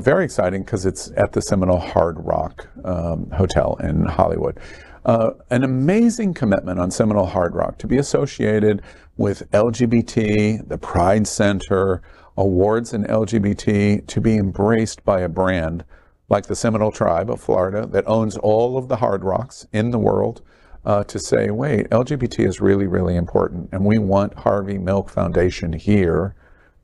very exciting because it's at the Seminole Hard Rock Hotel in Hollywood. An amazing commitment on Seminole Hard Rock to be associated with LGBT, the Pride Center, awards in LGBT, to be embraced by a brand like the Seminole Tribe of Florida that owns all of the Hard Rocks in the world, to say, wait, LGBT is really, really important, and we want Harvey Milk Foundation here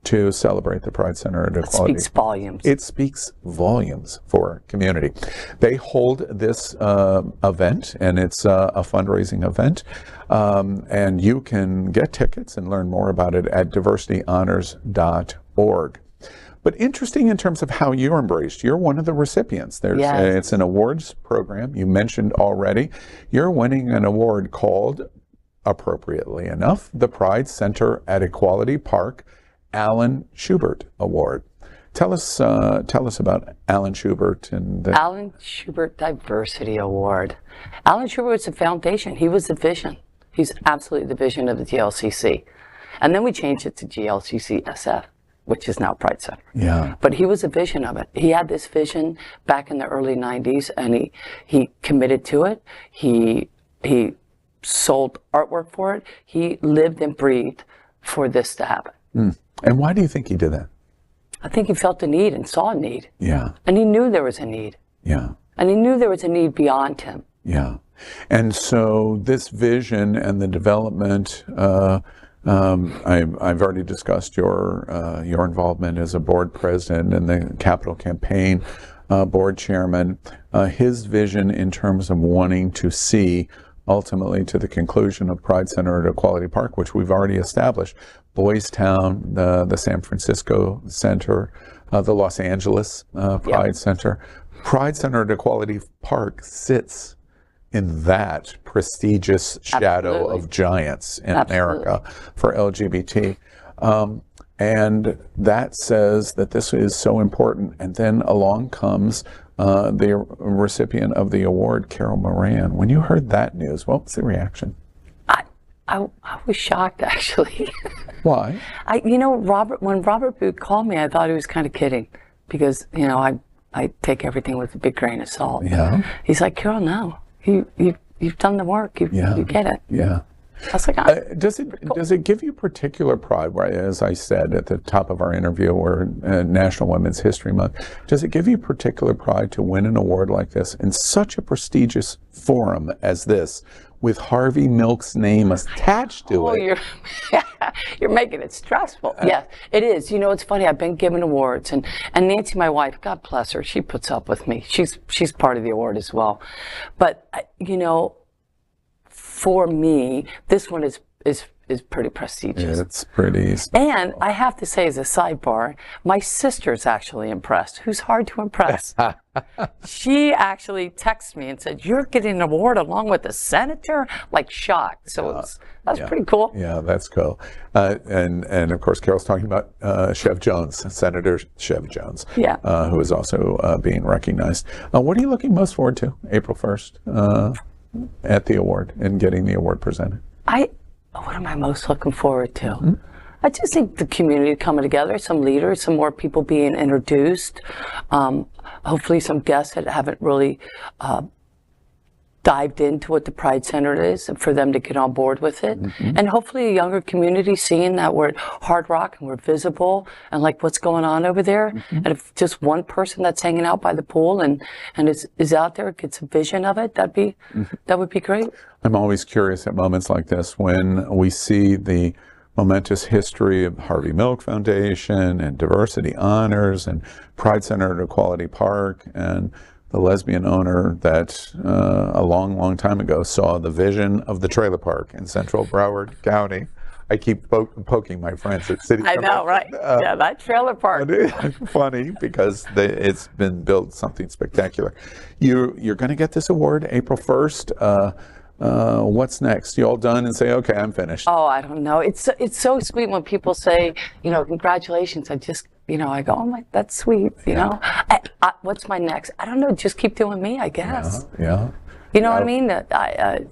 to celebrate the Pride Center and equality. It speaks volumes. It speaks volumes for community. They hold this event, and it's a fundraising event, and you can get tickets and learn more about it at diversityhonors.org. But interesting in terms of how you're embraced. You're one of the recipients. It's an awards program you mentioned already. You're winning an award called, appropriately enough, the Pride Center at Equality Park Alan Schubert Award. Tell us about Alan Schubert and the Alan Schubert Diversity Award. Alan Schubert was the foundation. He was the vision. He's absolutely the vision of the GLCC. And then we changed it to GLCC SF, which is now Pride Center. Yeah. But he was a vision of it. He had this vision back in the early 90s, and he committed to it. He sold artwork for it. He lived and breathed for this to happen. And why do you think he did that? I think he felt the need and saw a need. Yeah. And he knew there was a need. Yeah. And he knew there was a need beyond him. Yeah. And so this vision and the development, I've already discussed your involvement as a board president and the Capital Campaign board chairman. His vision in terms of wanting to see ultimately to the conclusion of Pride Center at Equality Park, which we've already established, Boys Town, the San Francisco Center, the Los Angeles Pride Center. Pride Center at Equality Park sits in that prestigious shadow of giants in America for LGBT. And that says that this is so important. And then along comes the recipient of the award, Carol Moran. When you heard that news, what was the reaction? I was shocked, actually. Why? When Robert Booth called me, I thought he was kind of kidding, because I take everything with a big grain of salt. Yeah. He's like, Carol, no, you've done the work. You get it. Yeah. I was like, does it give you particular pride? Right, as I said at the top of our interview, we're National Women's History Month. Does it give you particular pride to win an award like this in such a prestigious forum as this, with Harvey Milk's name attached to it? You're making it stressful. Yes, it is. It's funny. I've been given awards, and Nancy, my wife, God bless her, she puts up with me. She's part of the award as well. But for me, this one is pretty prestigious. It's pretty. And I have to say, as a sidebar, my sister's actually impressed, who's hard to impress. She actually texted me and said, "You're getting an award along with the senator?" Like, shocked. So that's pretty cool. Yeah, that's cool. And of course, Carol's talking about Chev Jones, Senator Chev Jones, who is also being recognized. What are you looking most forward to, April 1st, at the award and getting the award presented? What am I most looking forward to? I just think the community coming together, some leaders, some more people being introduced, hopefully some guests that haven't really dived into what the Pride Center is, and for them to get on board with it. And hopefully a younger community seeing that we're at Hard Rock and we're visible and like what's going on over there. And if just one person that's hanging out by the pool and is out there gets a vision of it, that would be great. I'm always curious at moments like this when we see the momentous history of Harvey Milk Foundation and Diversity Honors and Pride Center at Equality Park and the lesbian owner that a long, long time ago saw the vision of the trailer park in central Broward County. I keep poking my friends at City. I know, right? Yeah, that trailer park. Funny because it's been built something spectacular. You're going to get this award April 1st. What's next? You all done and say, okay, I'm finished? Oh, I don't know. It's so sweet when people say, congratulations. I go, oh that's sweet, you know. What's my next? I don't know, just keep doing me, I guess. Yeah. You know what I mean?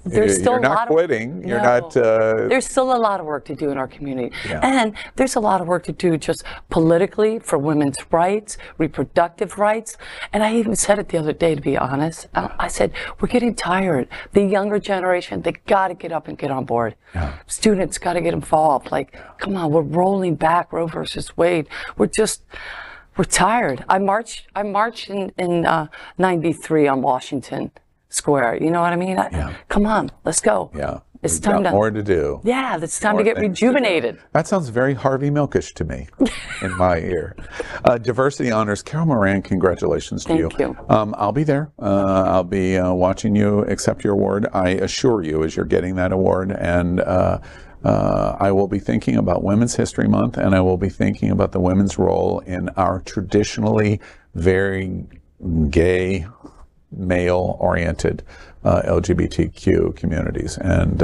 There's still You're not a lot quitting. of, You're not. There's still a lot of work to do in our community, and there's a lot of work to do just politically for women's rights, reproductive rights. And I even said it the other day, to be honest. I said we're getting tired. The younger generation, they got to get up and get on board. Students got to get involved. Like, come on, we're rolling back Roe versus Wade. We're tired. I marched in '93 on Washington Square. You know what I mean? Come on, let's go. Yeah. It's time to more to do. Yeah, it's time to get rejuvenated. That sounds very Harvey Milkish to me in my ear. Diversity honors. Carol Moran, congratulations to you. Thank you. I'll be there. I'll be watching you accept your award. I assure you, as you're getting that award, and I will be thinking about Women's History Month, and I will be thinking about the women's role in our traditionally very gay, male-oriented LGBTQ communities, and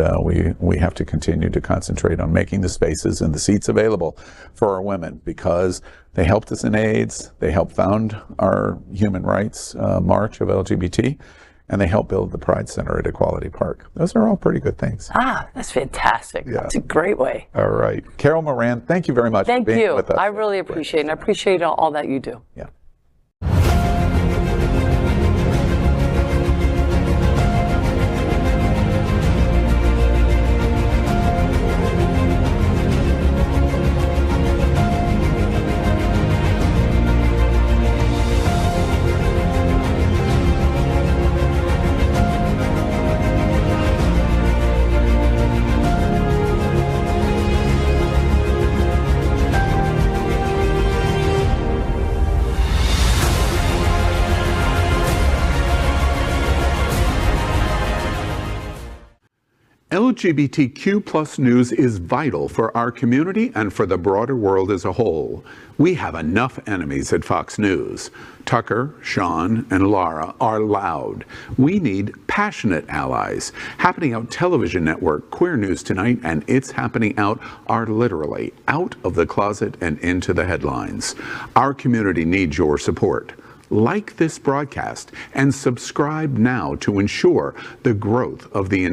we have to continue to concentrate on making the spaces and the seats available for our women, because they helped us in AIDS, they helped found our human rights march of LGBT, and they helped build the Pride Center at Equality Park. Those are all pretty good things. That's fantastic. Yeah. That's a great way. All right. Carol Moran, thank you very much for being with us. I really appreciate it, and I appreciate all that you do. Yeah. LGBTQ plus news is vital for our community and for the broader world as a whole. We have enough enemies at Fox News. Tucker, Sean, and Laura are loud. We need passionate allies. Happening Out television network, Queer News Tonight, and It's Happening Out are literally out of the closet and into the headlines. Our community needs your support. Like this broadcast and subscribe now to ensure the growth of the